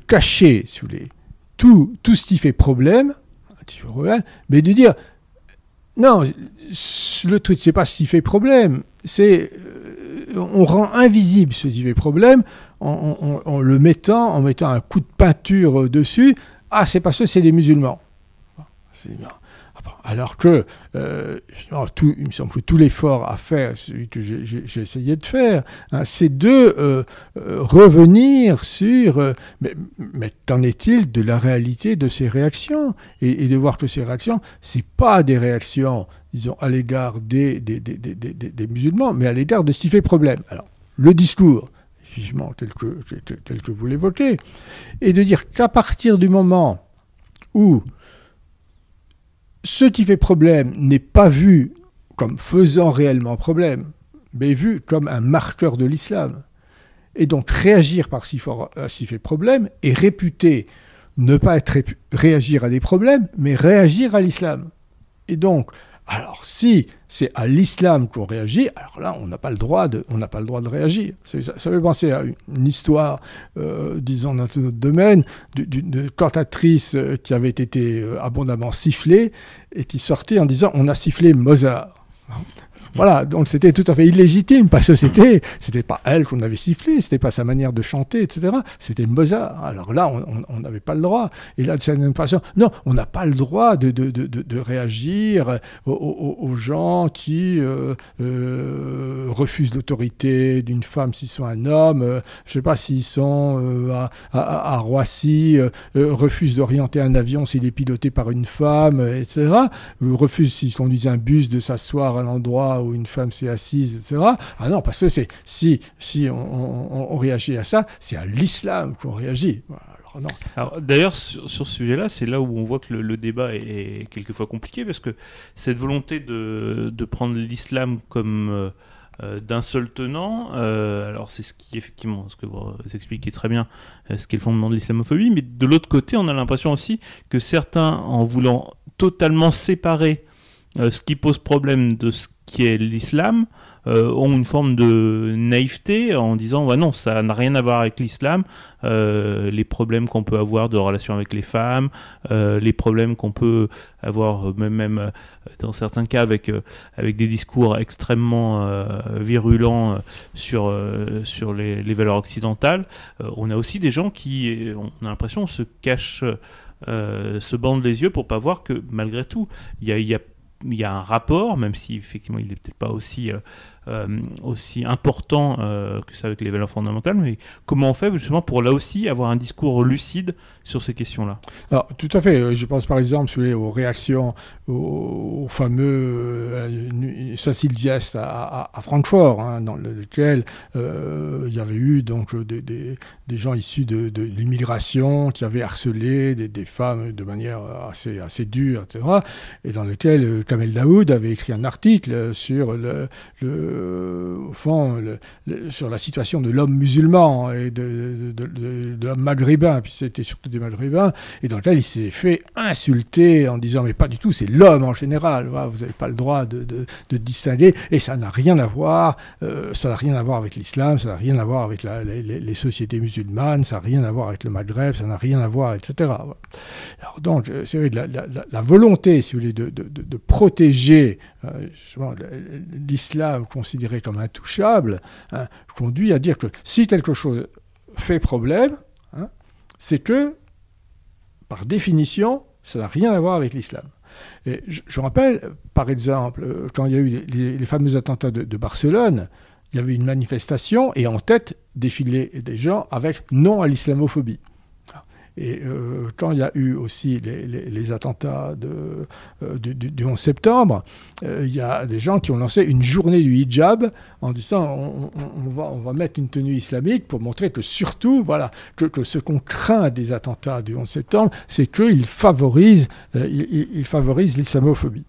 cacher tout ce qui fait problème, mais de dire non, le truc c'est pas ce qui fait problème, c'est on rend invisible ce qui fait problème en mettant un coup de peinture dessus. Ah, c'est parce que c'est des musulmans. Alors que, il me semble que tout l'effort à faire, celui que j'ai essayé de faire, c'est de revenir sur, mais qu'en est-il de la réalité de ces réactions, et de voir que ces réactions, c'est pas des réactions, disons, à l'égard des musulmans, mais à l'égard de ce qui fait problème. Alors, le discours, effectivement, tel que vous l'évoquez, est de dire qu'à partir du moment où ce qui fait problème n'est pas vu comme faisant réellement problème, mais vu comme un marqueur de l'islam. Et donc réagir par ce qui fait problème est réputé ne pas réagir à des problèmes, mais réagir à l'islam. Et donc, Alors si c'est à l'islam qu'on réagit, alors là on n'a pas le droit de réagir. Ça fait penser à une histoire, disons dans notre domaine, d'une cantatrice qui avait été abondamment sifflée et qui sortait en disant on a sifflé Mozart. Voilà, donc c'était tout à fait illégitime, parce que c'était pas elle qu'on avait sifflé, c'était pas sa manière de chanter, etc. C'était Mozart. Alors là, on n'avait pas le droit. Et là, de cette même façon, non, on n'a pas le droit de réagir aux gens qui refusent l'autorité d'une femme s'ils sont un homme, je sais pas s'ils sont à Roissy, refusent d'orienter un avion s'il est piloté par une femme, etc. Refusent s'ils conduisent un bus de s'asseoir à l'endroit où une femme s'est assise, etc. Ah non, parce que si on réagit à ça, c'est à l'islam qu'on réagit. Alors, non. Alors, d'ailleurs, sur ce sujet-là, c'est là où on voit que le débat est quelquefois compliqué, parce que cette volonté de prendre l'islam comme d'un seul tenant, alors c'est ce qui, effectivement, ce que vous expliquez très bien, ce qui est le fondement de l'islamophobie, mais de l'autre côté, on a l'impression aussi que certains, en voulant totalement séparer ce qui pose problème de ce qui est l'islam, ont une forme de naïveté en disant non, ça n'a rien à voir avec l'islam, les problèmes qu'on peut avoir de relations avec les femmes, les problèmes qu'on peut avoir même dans certains cas avec des discours extrêmement virulents sur les valeurs occidentales. On a aussi des gens qui, on a l'impression, se cachent, se bandent les yeux pour pas voir que malgré tout, il y a un rapport, même si effectivement il n'est peut-être pas aussi important que ça avec les valeurs fondamentales, mais comment on fait justement pour là aussi avoir un discours lucide sur ces questions-là? Alors, tout à fait. Je pense par exemple aux réactions au fameux Saint-Syldiest à Francfort, dans lequel il y avait eu donc des gens issus de l'immigration qui avaient harcelé des femmes de manière assez dure, etc. Et dans lequel Kamel Daoud avait écrit un article sur sur la situation de l'homme musulman et de l'homme maghrébin, puis c'était surtout des maghrébins, et dans lequel il s'est fait insulter en disant mais pas du tout, c'est l'homme en général, voilà, vous n'avez pas le droit de distinguer, et ça n'a rien à voir, avec l'islam, ça n'a rien à voir avec les sociétés musulmanes, ça n'a rien à voir avec le Maghreb, ça n'a rien à voir, etc. Alors donc, c'est vrai que la volonté, si vous voulez, de protéger justement l'islam considéré comme intouchable, conduit à dire que si quelque chose fait problème, c'est que, par définition, ça n'a rien à voir avec l'islam. Et je rappelle, par exemple, quand il y a eu les fameux attentats de Barcelone, il y avait une manifestation et en tête défilaient des gens avec non à l'islamophobie. Et quand il y a eu aussi les attentats du 11 septembre, il y a des gens qui ont lancé une journée du hijab en disant on va mettre une tenue islamique pour montrer que surtout, voilà, que ce qu'on craint des attentats du 11 septembre, c'est qu'ils favorisent l'islamophobie.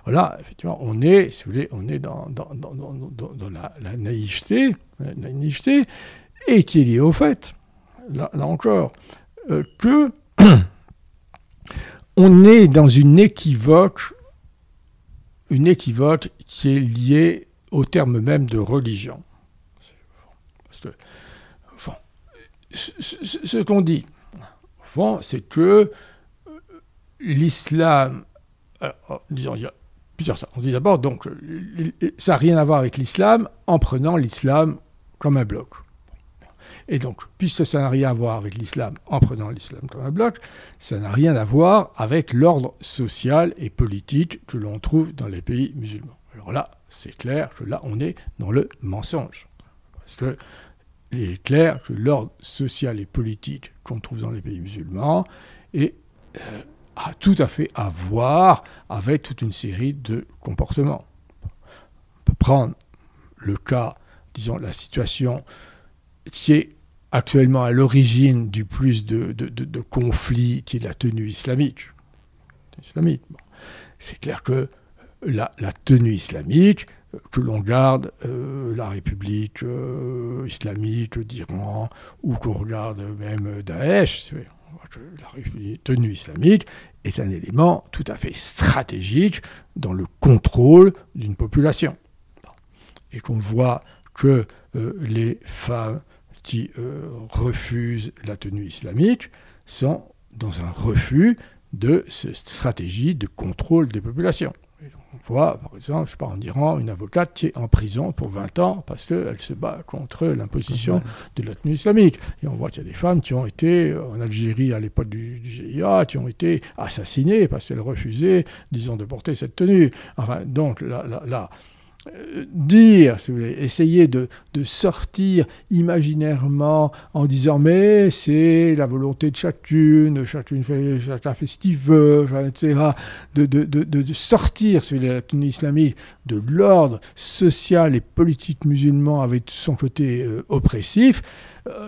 Voilà, effectivement, on est, si vous voulez, dans la naïveté, et qui est liée au fait, là encore, que on est dans une équivoque qui est liée au terme même de religion. Parce que, ce qu'on dit, au fond, c'est que l'islam, disons, il y a plusieurs choses. On dit d'abord, donc, ça n'a rien à voir avec l'islam en prenant l'islam comme un bloc. Et donc, puisque ça n'a rien à voir avec l'islam en prenant l'islam comme un bloc, ça n'a rien à voir avec l'ordre social et politique que l'on trouve dans les pays musulmans. Alors là, c'est clair que là, on est dans le mensonge. Parce que il est clair que l'ordre social et politique qu'on trouve dans les pays musulmans a tout à fait à voir avec toute une série de comportements. On peut prendre le cas, disons, la situation qui est actuellement à l'origine du plus de conflits, qui est la tenue islamique. Bon. C'est clair que la tenue islamique, que l'on garde la République islamique d'Iran, ou qu'on regarde même Daesh, La tenue islamique est un élément tout à fait stratégique dans le contrôle d'une population. Et qu'on voit que les femmes qui refusent la tenue islamique sont dans un refus de cette stratégie de contrôle des populations. Et on voit, par exemple, en Iran, une avocate qui est en prison pour 20 ans parce qu'elle se bat contre l'imposition de la tenue islamique. Et on voit qu'il y a des femmes qui ont été, en Algérie à l'époque du GIA, qui ont été assassinées parce qu'elles refusaient, disons, de porter cette tenue. Enfin, donc, là dire, si vous voulez, essayer de sortir imaginairement en disant mais c'est la volonté de chacun fait ce qu'il veut, etc., de sortir, si vous voulez, la tenue islamique de l'ordre social et politique musulman avec son côté oppressif.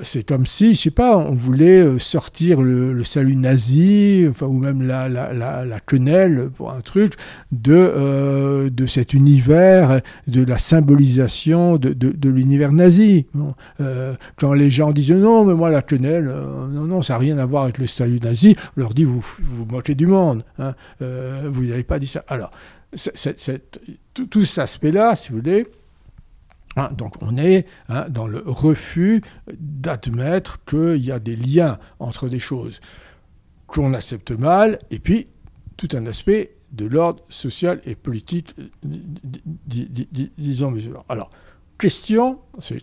C'est comme si, je sais pas, on voulait sortir le salut nazi, enfin, ou même la quenelle pour un truc de cet univers, de la symbolisation de l'univers nazi. Bon, quand les gens disent non, mais moi la quenelle, non, ça n'a rien à voir avec le salut nazi, on leur dit vous moquez du monde, hein, vous n'avez pas dit ça. Alors, tout cet aspect-là, si vous voulez. Donc on est dans le refus d'admettre qu'il y a des liens entre des choses qu'on accepte mal et puis tout un aspect de l'ordre social et politique, disons musulman. Alors, question, c'est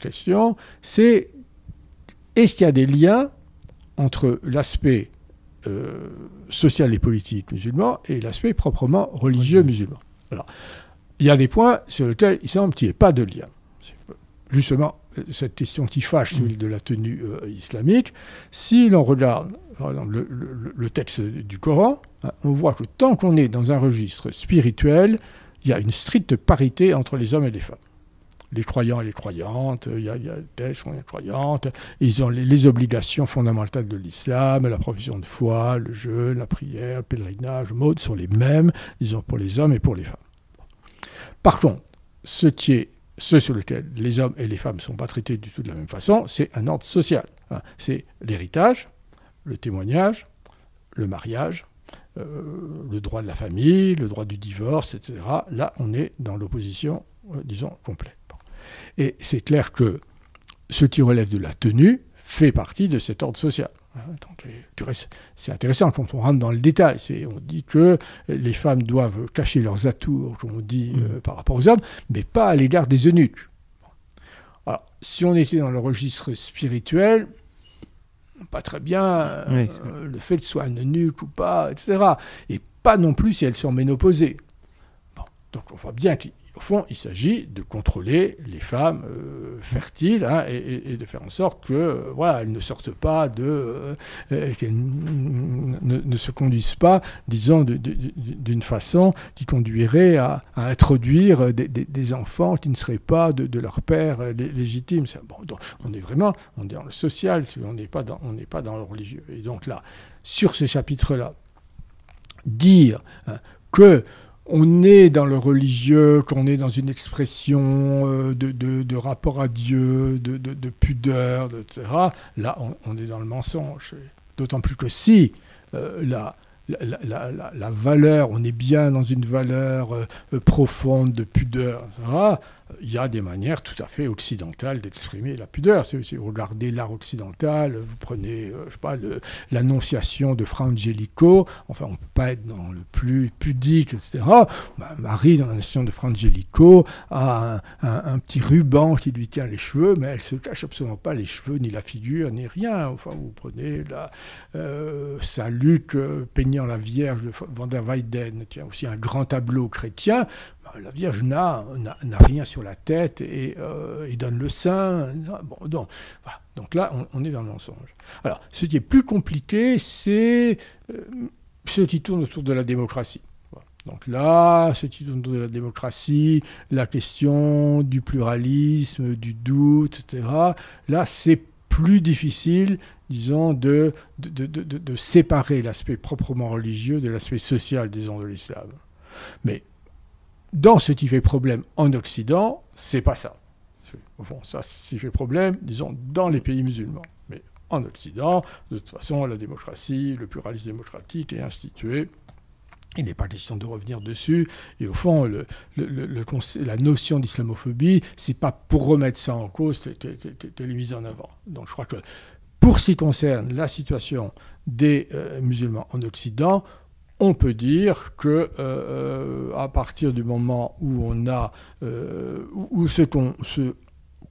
est-ce qu'il y a des liens entre l'aspect social et politique musulman et l'aspect proprement religieux musulman? Alors, il y a des points sur lesquels il semble qu'il n'y ait pas de lien. Justement, cette question qui fâche, celui de la tenue islamique, si l'on regarde, par exemple, le texte du Coran, on voit que tant qu'on est dans un registre spirituel, il y a une stricte parité entre les hommes et les femmes. Les croyants et les croyantes, il y a des croyantes, ils ont les obligations fondamentales de l'islam, la profession de foi, le jeûne, la prière, le pèlerinage, le mode sont les mêmes, disons, pour les hommes et pour les femmes. Par contre, ceux sur lesquels les hommes et les femmes ne sont pas traités du tout de la même façon, c'est un ordre social. C'est l'héritage, le témoignage, le mariage, le droit de la famille, le droit du divorce, etc. Là, on est dans l'opposition, disons, complète. Et c'est clair que ce qui relève de la tenue fait partie de cet ordre social. Donc, c'est intéressant quand on rentre dans le détail. On dit que les femmes doivent cacher leurs atours, comme on dit, par rapport aux hommes, mais pas à l'égard des eunuques. Alors, si on était dans le registre spirituel, pas très bien le fait que ce soit un eunuque ou pas, etc. Et pas non plus si elles sont ménopausées. Bon, donc on voit bien qu'au fond, il s'agit de contrôler les femmes fertiles et de faire en sorte que elles ne sortent pas qu'elles ne se conduisent pas, disons, d'une façon qui conduirait à introduire des enfants qui ne seraient pas de leur père légitime. Bon, donc on est dans le social, on n'est pas dans le religieux. Et donc là, sur ce chapitre-là, dire que on est dans le religieux, qu'on est dans une expression de rapport à Dieu, de pudeur, etc. Là, on est dans le mensonge. D'autant plus que si la valeur, on est bien dans une valeur profonde de pudeur, etc., il y a des manières tout à fait occidentales d'exprimer la pudeur. Si vous regardez l'art occidental, vous prenez, l'Annonciation de Fra Angelico, enfin on ne peut pas être dans le plus pudique, etc. Marie, dans l'Annonciation de Fra Angelico, a un petit ruban qui lui tient les cheveux, mais elle ne se cache absolument pas les cheveux, ni la figure, ni rien. Enfin, vous prenez Salut peignant la Vierge de Van der Weyden, qui a aussi un grand tableau chrétien. La Vierge n'a rien sur la tête et donne le sein. Bon, donc là, on est dans le mensonge. Alors, ce qui est plus compliqué, c'est ce qui tourne autour de la démocratie. Donc là, ce qui tourne autour de la démocratie, la question du pluralisme, du doute, etc. Là, c'est plus difficile, disons, de séparer l'aspect proprement religieux de l'aspect social, disons, de l'islam. Mais dans ce qui fait problème en Occident, c'est pas ça. Au fond, ça, ce qui fait problème, disons, dans les pays musulmans. Mais en Occident. De toute façon, la démocratie, le pluralisme démocratique est institué. Il n'est pas question de revenir dessus. Et au fond, la notion d'islamophobie, c'est pas pour remettre ça en cause qu'elle est mise en avant. Donc je crois que pour ce qui concerne la situation des musulmans en Occident, on peut dire que à partir du moment où on a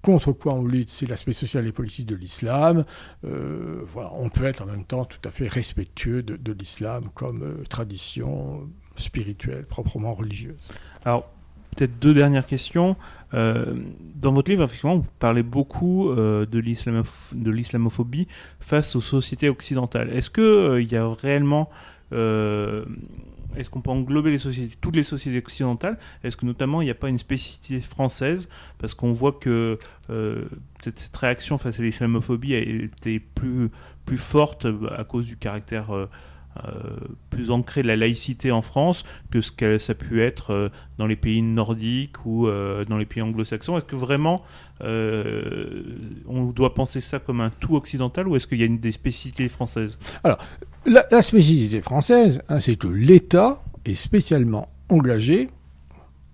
contre quoi on lutte, c'est l'aspect social et politique de l'islam. Voilà, on peut être en même temps tout à fait respectueux de l'islam comme tradition spirituelle, proprement religieuse. Alors, peut-être deux dernières questions. Dans votre livre, effectivement, vous parlez beaucoup de l'islamophobie face aux sociétés occidentales. Est-ce qu'il y a réellement... est-ce qu'on peut englober toutes les sociétés occidentales? Est-ce que notamment il n'y a pas une spécificité française? Parce qu'on voit que peut-être cette réaction face à l'islamophobie a été plus forte à cause du caractère plus ancré de la laïcité en France que ce que ça a pu être dans les pays nordiques ou dans les pays anglo-saxons. Est-ce que vraiment on doit penser ça comme un tout occidental ou est-ce qu'il y a des spécificités françaises? Alors, la spécificité française, c'est que l'État est spécialement engagé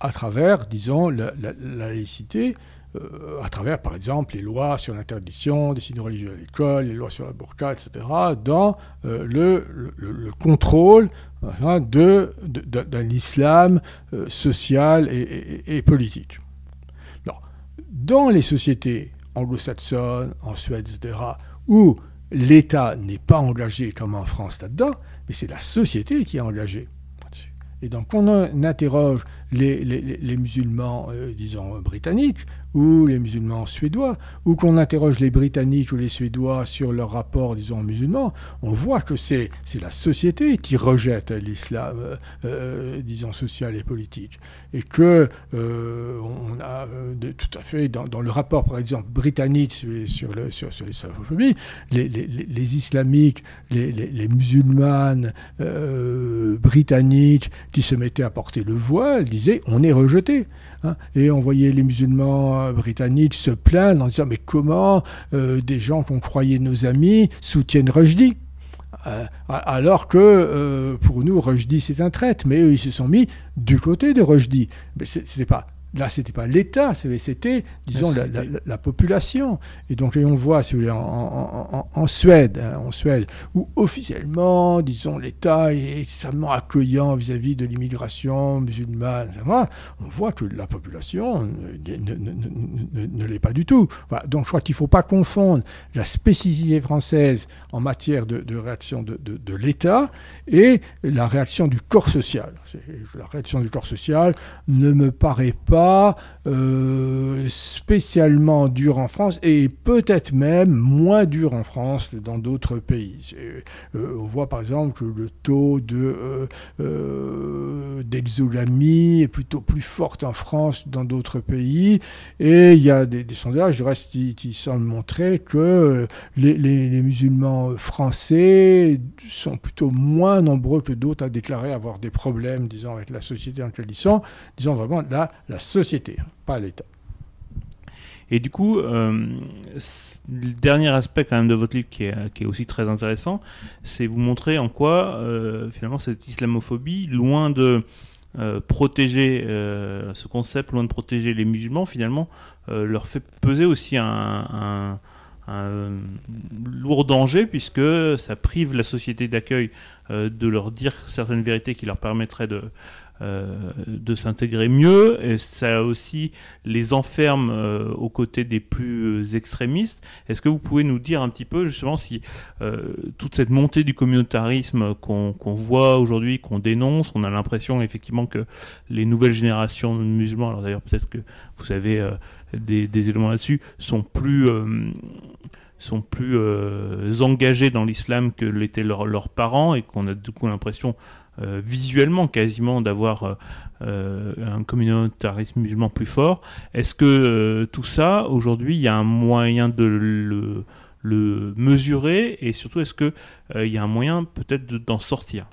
à travers, disons, la laïcité, à travers, par exemple, les lois sur l'interdiction des signes religieux à l'école, les lois sur la burqa, etc., dans le contrôle d'un islam social et politique. Non. Dans les sociétés anglo-saxonnes, en Suède, etc., où l'État n'est pas engagé comme en France là-dedans, mais c'est la société qui est engagée là-dessus. Et donc, quand on interroge les musulmans, disons, britanniques, ou les musulmans suédois, ou qu'on interroge les Britanniques ou les Suédois sur leur rapport, disons, musulman, on voit que c'est la société qui rejette l'islam, disons, social et politique. Et que on a tout à fait, dans le rapport, par exemple, britannique sur l'islamophobie, les islamiques, les musulmanes britanniques qui se mettaient à porter le voile disaient « on est rejeté ». Hein, et on voyait les musulmans britanniques se plaindre en disant « mais comment des gens qu'on croyait nos amis soutiennent Rushdie ?» alors que pour nous, Rushdie c'est un traître, mais eux ils se sont mis du côté de Rushdie. Mais c'était pas l'État, c'était, disons, la population. Et donc, on voit, si vous voulez, en Suède, où officiellement, disons, l'État est extrêmement accueillant vis-à-vis de l'immigration musulmane, on voit que la population ne l'est pas du tout. Voilà. Donc, je crois qu'il ne faut pas confondre la spécificité française en matière de réaction de l'État et la réaction du corps social. La réaction du corps social ne me paraît pas spécialement dur en France et peut-être même moins dur en France que dans d'autres pays. On voit par exemple que le taux d'exogamie est plutôt plus fort en France que dans d'autres pays et il y a des sondages du reste qui semblent montrer que les musulmans français sont plutôt moins nombreux que d'autres à déclarer avoir des problèmes, disons, avec la société dans laquelle ils sont, disons vraiment la société, pas l'État. Et du coup, le dernier aspect quand même de votre livre qui est aussi très intéressant, c'est vous montrer en quoi finalement cette islamophobie, loin de protéger ce concept, loin de protéger les musulmans, finalement leur fait peser aussi un lourd danger puisque ça prive la société d'accueil de leur dire certaines vérités qui leur permettraient de s'intégrer mieux, et ça aussi les enferme aux côtés des plus extrémistes. Est-ce que vous pouvez nous dire un petit peu justement si toute cette montée du communautarisme qu'on voit aujourd'hui, qu'on dénonce, on a l'impression effectivement que les nouvelles générations de musulmans, alors d'ailleurs peut-être que vous avez des éléments là-dessus, sont plus engagés dans l'islam que l'étaient leurs parents, et qu'on a du coup l'impression visuellement quasiment d'avoir un communautarisme musulman plus fort. Est-ce que tout ça, aujourd'hui, il y a un moyen de le mesurer, et surtout, est-ce qu'il y a un moyen peut-être d'en sortir?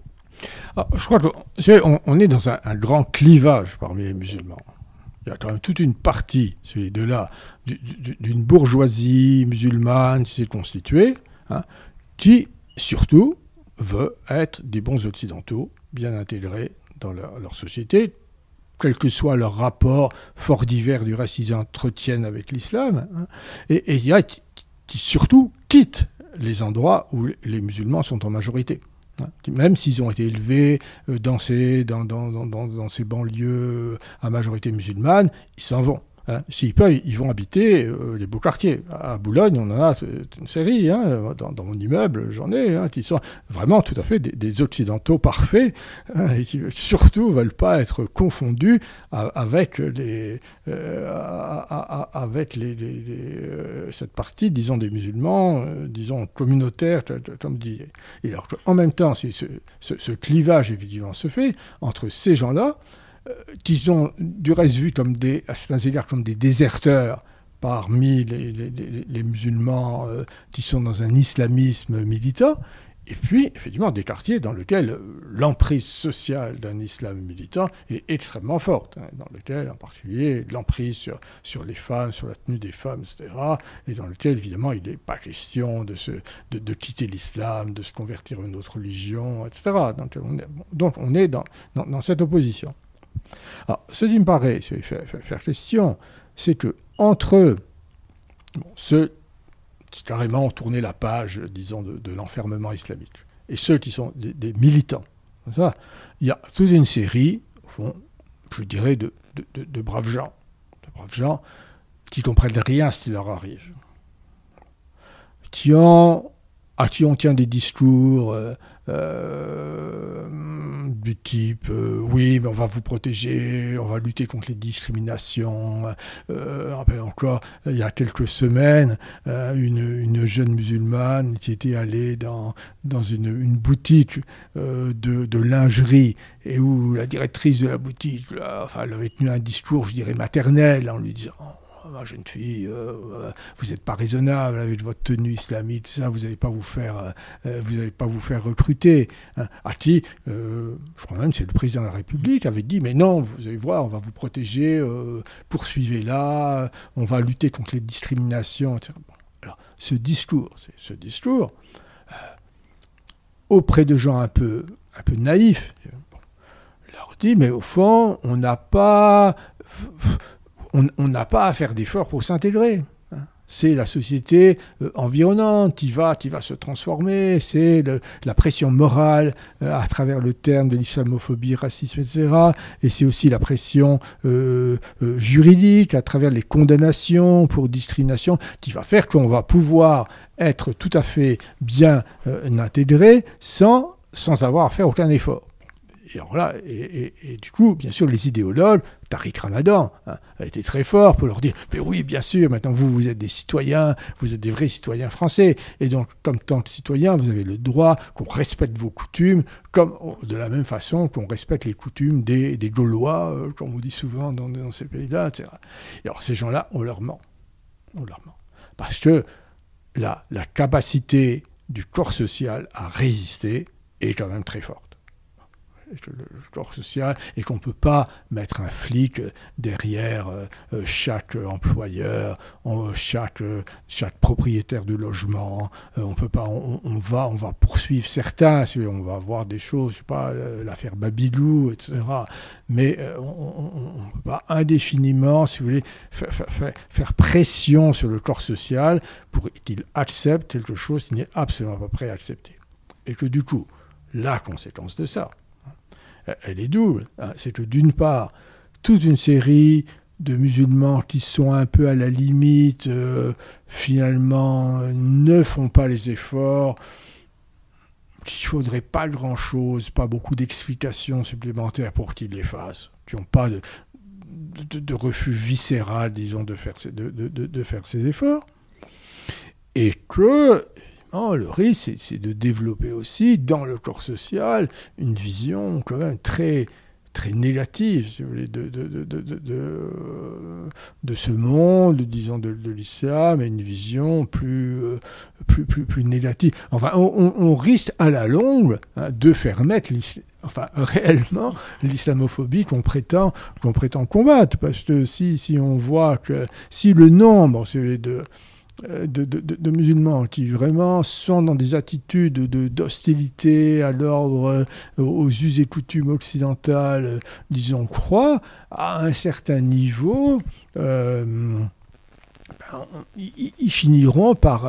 Alors, je crois qu'on est dans un grand clivage parmi les musulmans. Il y a quand même toute une partie, celui de là, d'une bourgeoisie musulmane qui s'est constituée, hein, qui, surtout, veulent être des bons occidentaux, bien intégrés dans leur société, quel que soit leur rapport fort divers, du reste, ils entretiennent avec l'islam, hein, et il y a qui surtout quittent les endroits où les musulmans sont en majorité. Hein, même s'ils ont été élevés dans ces banlieues à majorité musulmane, ils s'en vont. Hein. S'ils peuvent, ils vont habiter les beaux quartiers. À Boulogne, on en a une série. Hein. Dans mon immeuble, j'en ai, hein, qui sont vraiment tout à fait des occidentaux parfaits, hein, et qui surtout ne veulent pas être confondus avec cette partie, disons, des musulmans, disons, communautaires, comme dit. Et alors, en même temps, si ce clivage, évidemment, se fait entre ces gens-là, qui sont du reste vus comme à certains égards comme des déserteurs parmi les musulmans qui sont dans un islamisme militant, et puis effectivement des quartiers dans lesquels l'emprise sociale d'un islam militant est extrêmement forte, hein, dans lesquels en particulier l'emprise sur les femmes, sur la tenue des femmes, etc., et dans lesquels évidemment il n'est pas question de quitter l'islam, de se convertir à une autre religion, etc. Donc on est dans cette opposition. Alors, ce qui me paraît faire question, c'est que entre ceux qui carrément ont tourné la page, disons, de l'enfermement islamique, et ceux qui sont des militants, ça, il y a toute une série, au fond, je dirais, de braves gens qui comprennent rien à ce qui leur arrive, à qui on tient des discours du type oui, mais on va vous protéger, on va lutter contre les discriminations. Rappelle encore, il y a quelques semaines, une jeune musulmane qui était allée dans une boutique de lingerie, et où la directrice de la boutique, elle avait tenu un discours, je dirais, maternel, en lui disant: ma jeune fille, vous n'êtes pas raisonnable avec votre tenue islamique, tout ça, vous n'allez pas vous faire recruter. Hein. À qui, je crois même que c'est le président de la République, avait dit: mais non, vous allez voir, on va vous protéger, poursuivez-la, on va lutter contre les discriminations, etc. Bon. Alors, ce discours, auprès de gens un peu naïfs, leur dit: mais au fond, on n'a pas à faire d'efforts pour s'intégrer. C'est la société environnante qui va se transformer, c'est la pression morale à travers le terme de l'islamophobie, racisme, etc. Et c'est aussi la pression juridique à travers les condamnations pour discrimination qui va faire qu'on va pouvoir être tout à fait bien intégré sans avoir à faire aucun effort. Et alors là, et du coup, bien sûr, les idéologues, Tariq Ramadan, a été très fort pour leur dire: mais oui, bien sûr, maintenant vous êtes des citoyens, vous êtes des vrais citoyens français, et donc, comme tant que citoyens, vous avez le droit qu'on respecte vos coutumes, de la même façon qu'on respecte les coutumes des Gaulois, comme on dit souvent dans ces pays-là, etc. Et alors, ces gens-là, on leur ment. Parce que la capacité du corps social à résister est quand même très forte. Le corps social, et qu'on ne peut pas mettre un flic derrière chaque employeur, chaque propriétaire de logement. On peut pas, on va poursuivre certains, on va avoir des choses, je sais pas, l'affaire Babylou, etc. Mais on ne peut pas indéfiniment, si vous voulez, faire pression sur le corps social pour qu'il accepte quelque chose qu'il n'est absolument pas prêt à accepter. Et que du coup, la conséquence de ça, elle est double. C'est que d'une part, toute une série de musulmans qui sont un peu à la limite, finalement, ne font pas les efforts, qu'il ne faudrait pas grand-chose, pas beaucoup d'explications supplémentaires pour qu'ils les fassent, qui n'ont pas de refus viscéral, disons, de faire ces efforts. Et que... le risque, c'est de développer aussi dans le corps social une vision quand même très, très négative, si vous voulez, de ce monde, disons, de l'islam, et une vision plus négative. Enfin, on risque à la longue de faire naître réellement l'islamophobie qu'on prétend combattre, parce que si on voit que si le nombre, si vous voulez, de musulmans qui vraiment sont dans des attitudes d'hostilité à l'ordre, aux us et coutumes occidentales, disons, croient, à un certain niveau, ils finiront par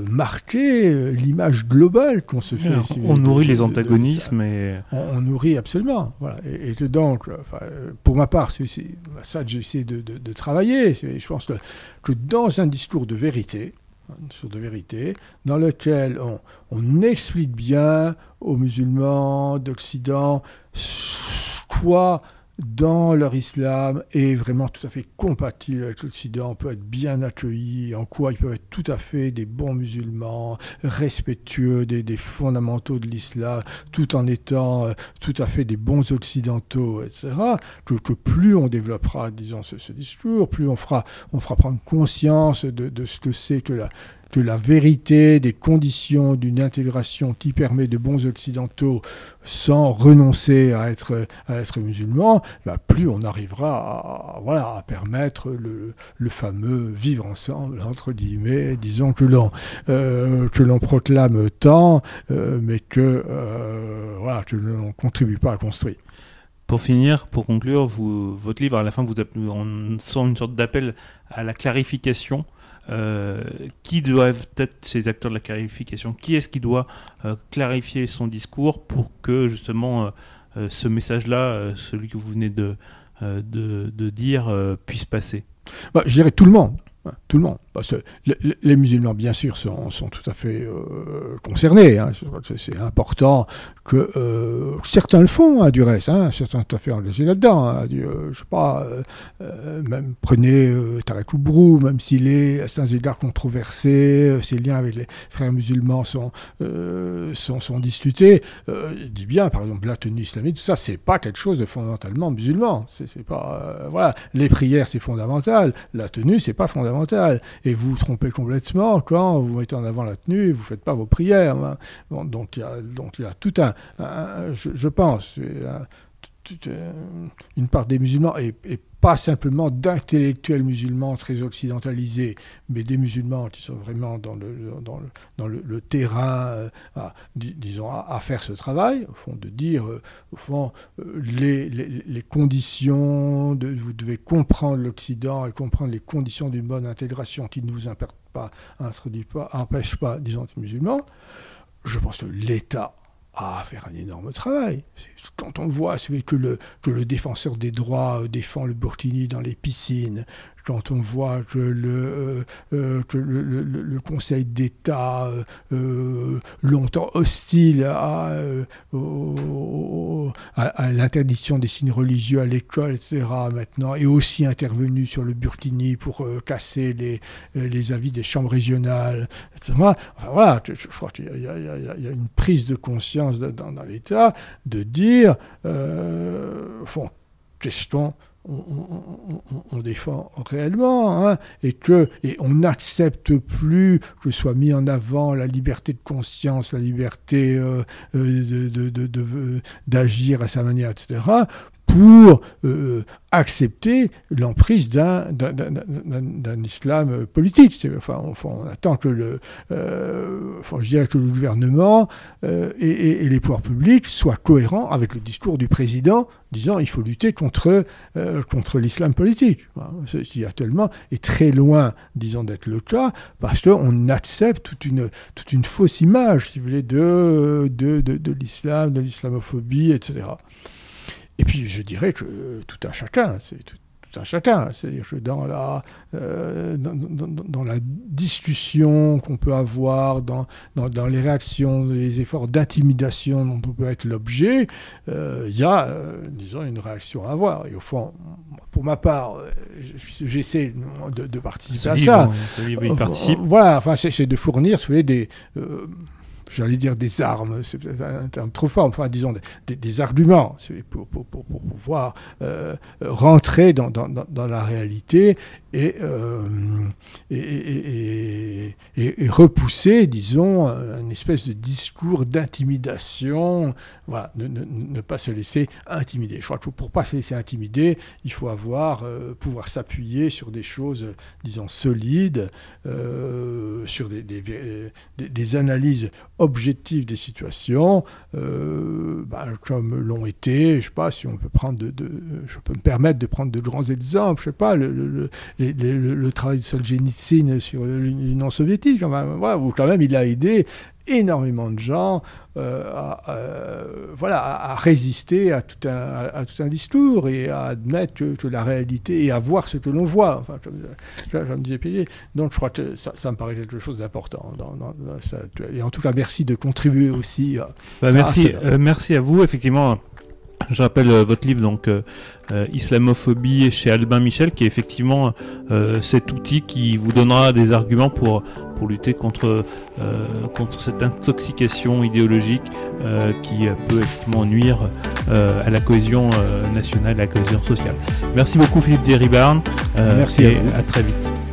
marquer l'image globale qu'on se fait. On nourrit les antagonismes. On nourrit absolument. Voilà. Et donc, pour ma part, c'est ça que j'essaie de travailler. Je pense que dans un discours de vérité, dans lequel on explique bien aux musulmans d'Occident quoi dans leur islam est vraiment tout à fait compatible avec l'Occident, peut être bien accueilli, en quoi ils peuvent être tout à fait des bons musulmans, respectueux des fondamentaux de l'islam, tout en étant tout à fait des bons occidentaux, etc. Que plus on développera, disons, ce discours, plus on fera prendre conscience de ce que c'est que la vérité des conditions d'une intégration qui permet de bons occidentaux sans renoncer à être musulman, plus on arrivera à permettre le fameux vivre ensemble, entre guillemets, disons que l'on proclame tant, mais que l'on ne contribue pas à construire. Pour finir, pour conclure, votre livre, à la fin, on sent une sorte d'appel à la clarification. Qui doivent être ces acteurs de la clarification? Qui est-ce qui doit clarifier son discours pour que justement ce message-là, celui que vous venez de dire, puisse passer? Je dirais tout le monde. Tout le monde. Parce que les musulmans, bien sûr, sont tout à fait concernés. Hein. C'est important que certains le font, du reste. Hein. Certains sont tout à fait engagés là-dedans. Hein. Je sais pas, même prenez Tarek Oubrou, même s'il est à certains égards controversé, ses liens avec les frères musulmans sont discutés. Il dit bien, par exemple, la tenue islamique, tout ça, c'est pas quelque chose de fondamentalement musulman. C'est pas, les prières, c'est fondamental. La tenue, c'est pas fondamental. Et vous vous trompez complètement quand vous mettez en avant la tenue et vous ne faites pas vos prières. Hein. Bon, donc il y a tout je pense, une part des musulmans, et pas simplement d'intellectuels musulmans très occidentalisés, mais des musulmans qui sont vraiment dans le terrain, disons, à faire ce travail, au fond, de dire, les conditions, vous devez comprendre l'Occident et comprendre les conditions d'une bonne intégration qui ne vous empêchent pas, disons, les musulmans. Je pense que l'État a à faire un énorme travail. Quand on voit que le défenseur des droits défend le burkini dans les piscines, quand on voit que le Conseil d'État, longtemps hostile à l'interdiction des signes religieux à l'école, etc., maintenant, est aussi intervenu sur le burkini pour casser les avis des chambres régionales, etc. Enfin, je crois qu'il y a une prise de conscience dans l'État de dire, testons, on défend réellement, hein, et on n'accepte plus que soit mis en avant la liberté de conscience, la liberté d'agir à sa manière, etc., pour accepter l'emprise d'un islam politique. On attend que je dirais que le gouvernement et les pouvoirs publics soient cohérents avec le discours du président disant il faut lutter contre l'islam politique. Ce qui actuellement est très loin, disons, d'être le cas, parce qu'on accepte toute une fausse image, si vous voulez, de l'islam, de l'islamophobie, etc. Et puis je dirais que tout un chacun, c'est-à-dire que dans la discussion qu'on peut avoir, dans les réactions, les efforts d'intimidation dont on peut être l'objet, il y a, disons, une réaction à avoir. Et au fond, pour ma part, j'essaie de participer à ça. Il participe. Voilà, enfin, c'est de fournir, si vous voulez, j'allais dire des armes, c'est peut-être un terme trop fort, enfin disons des arguments pour pouvoir rentrer dans la réalité et repousser, disons, une espèce de discours d'intimidation. Voilà, ne pas se laisser intimider. Je crois que pour ne pas se laisser intimider, il faut pouvoir s'appuyer sur des choses, disons, solides, sur des analyses objectives des situations, comme l'ont été, je ne sais pas si on peut je peux me permettre de prendre de grands exemples, je ne sais pas, le travail de Solzhenitsyn sur l'Union soviétique, voilà, où quand même il a aidé énormément de gens à résister à tout un discours et à admettre que la réalité et à voir ce que l'on voit. Enfin, comme je me disais Pilier. Donc je crois que ça me paraît quelque chose d'important. Et en tout cas, merci de contribuer aussi. Merci à vous, effectivement. Je rappelle votre livre, donc Islamophobie chez Albin Michel, qui est effectivement cet outil qui vous donnera des arguments pour lutter contre cette intoxication idéologique qui peut effectivement nuire à la cohésion nationale, à la cohésion sociale. Merci beaucoup Philippe Deribarne. Merci et à très vite.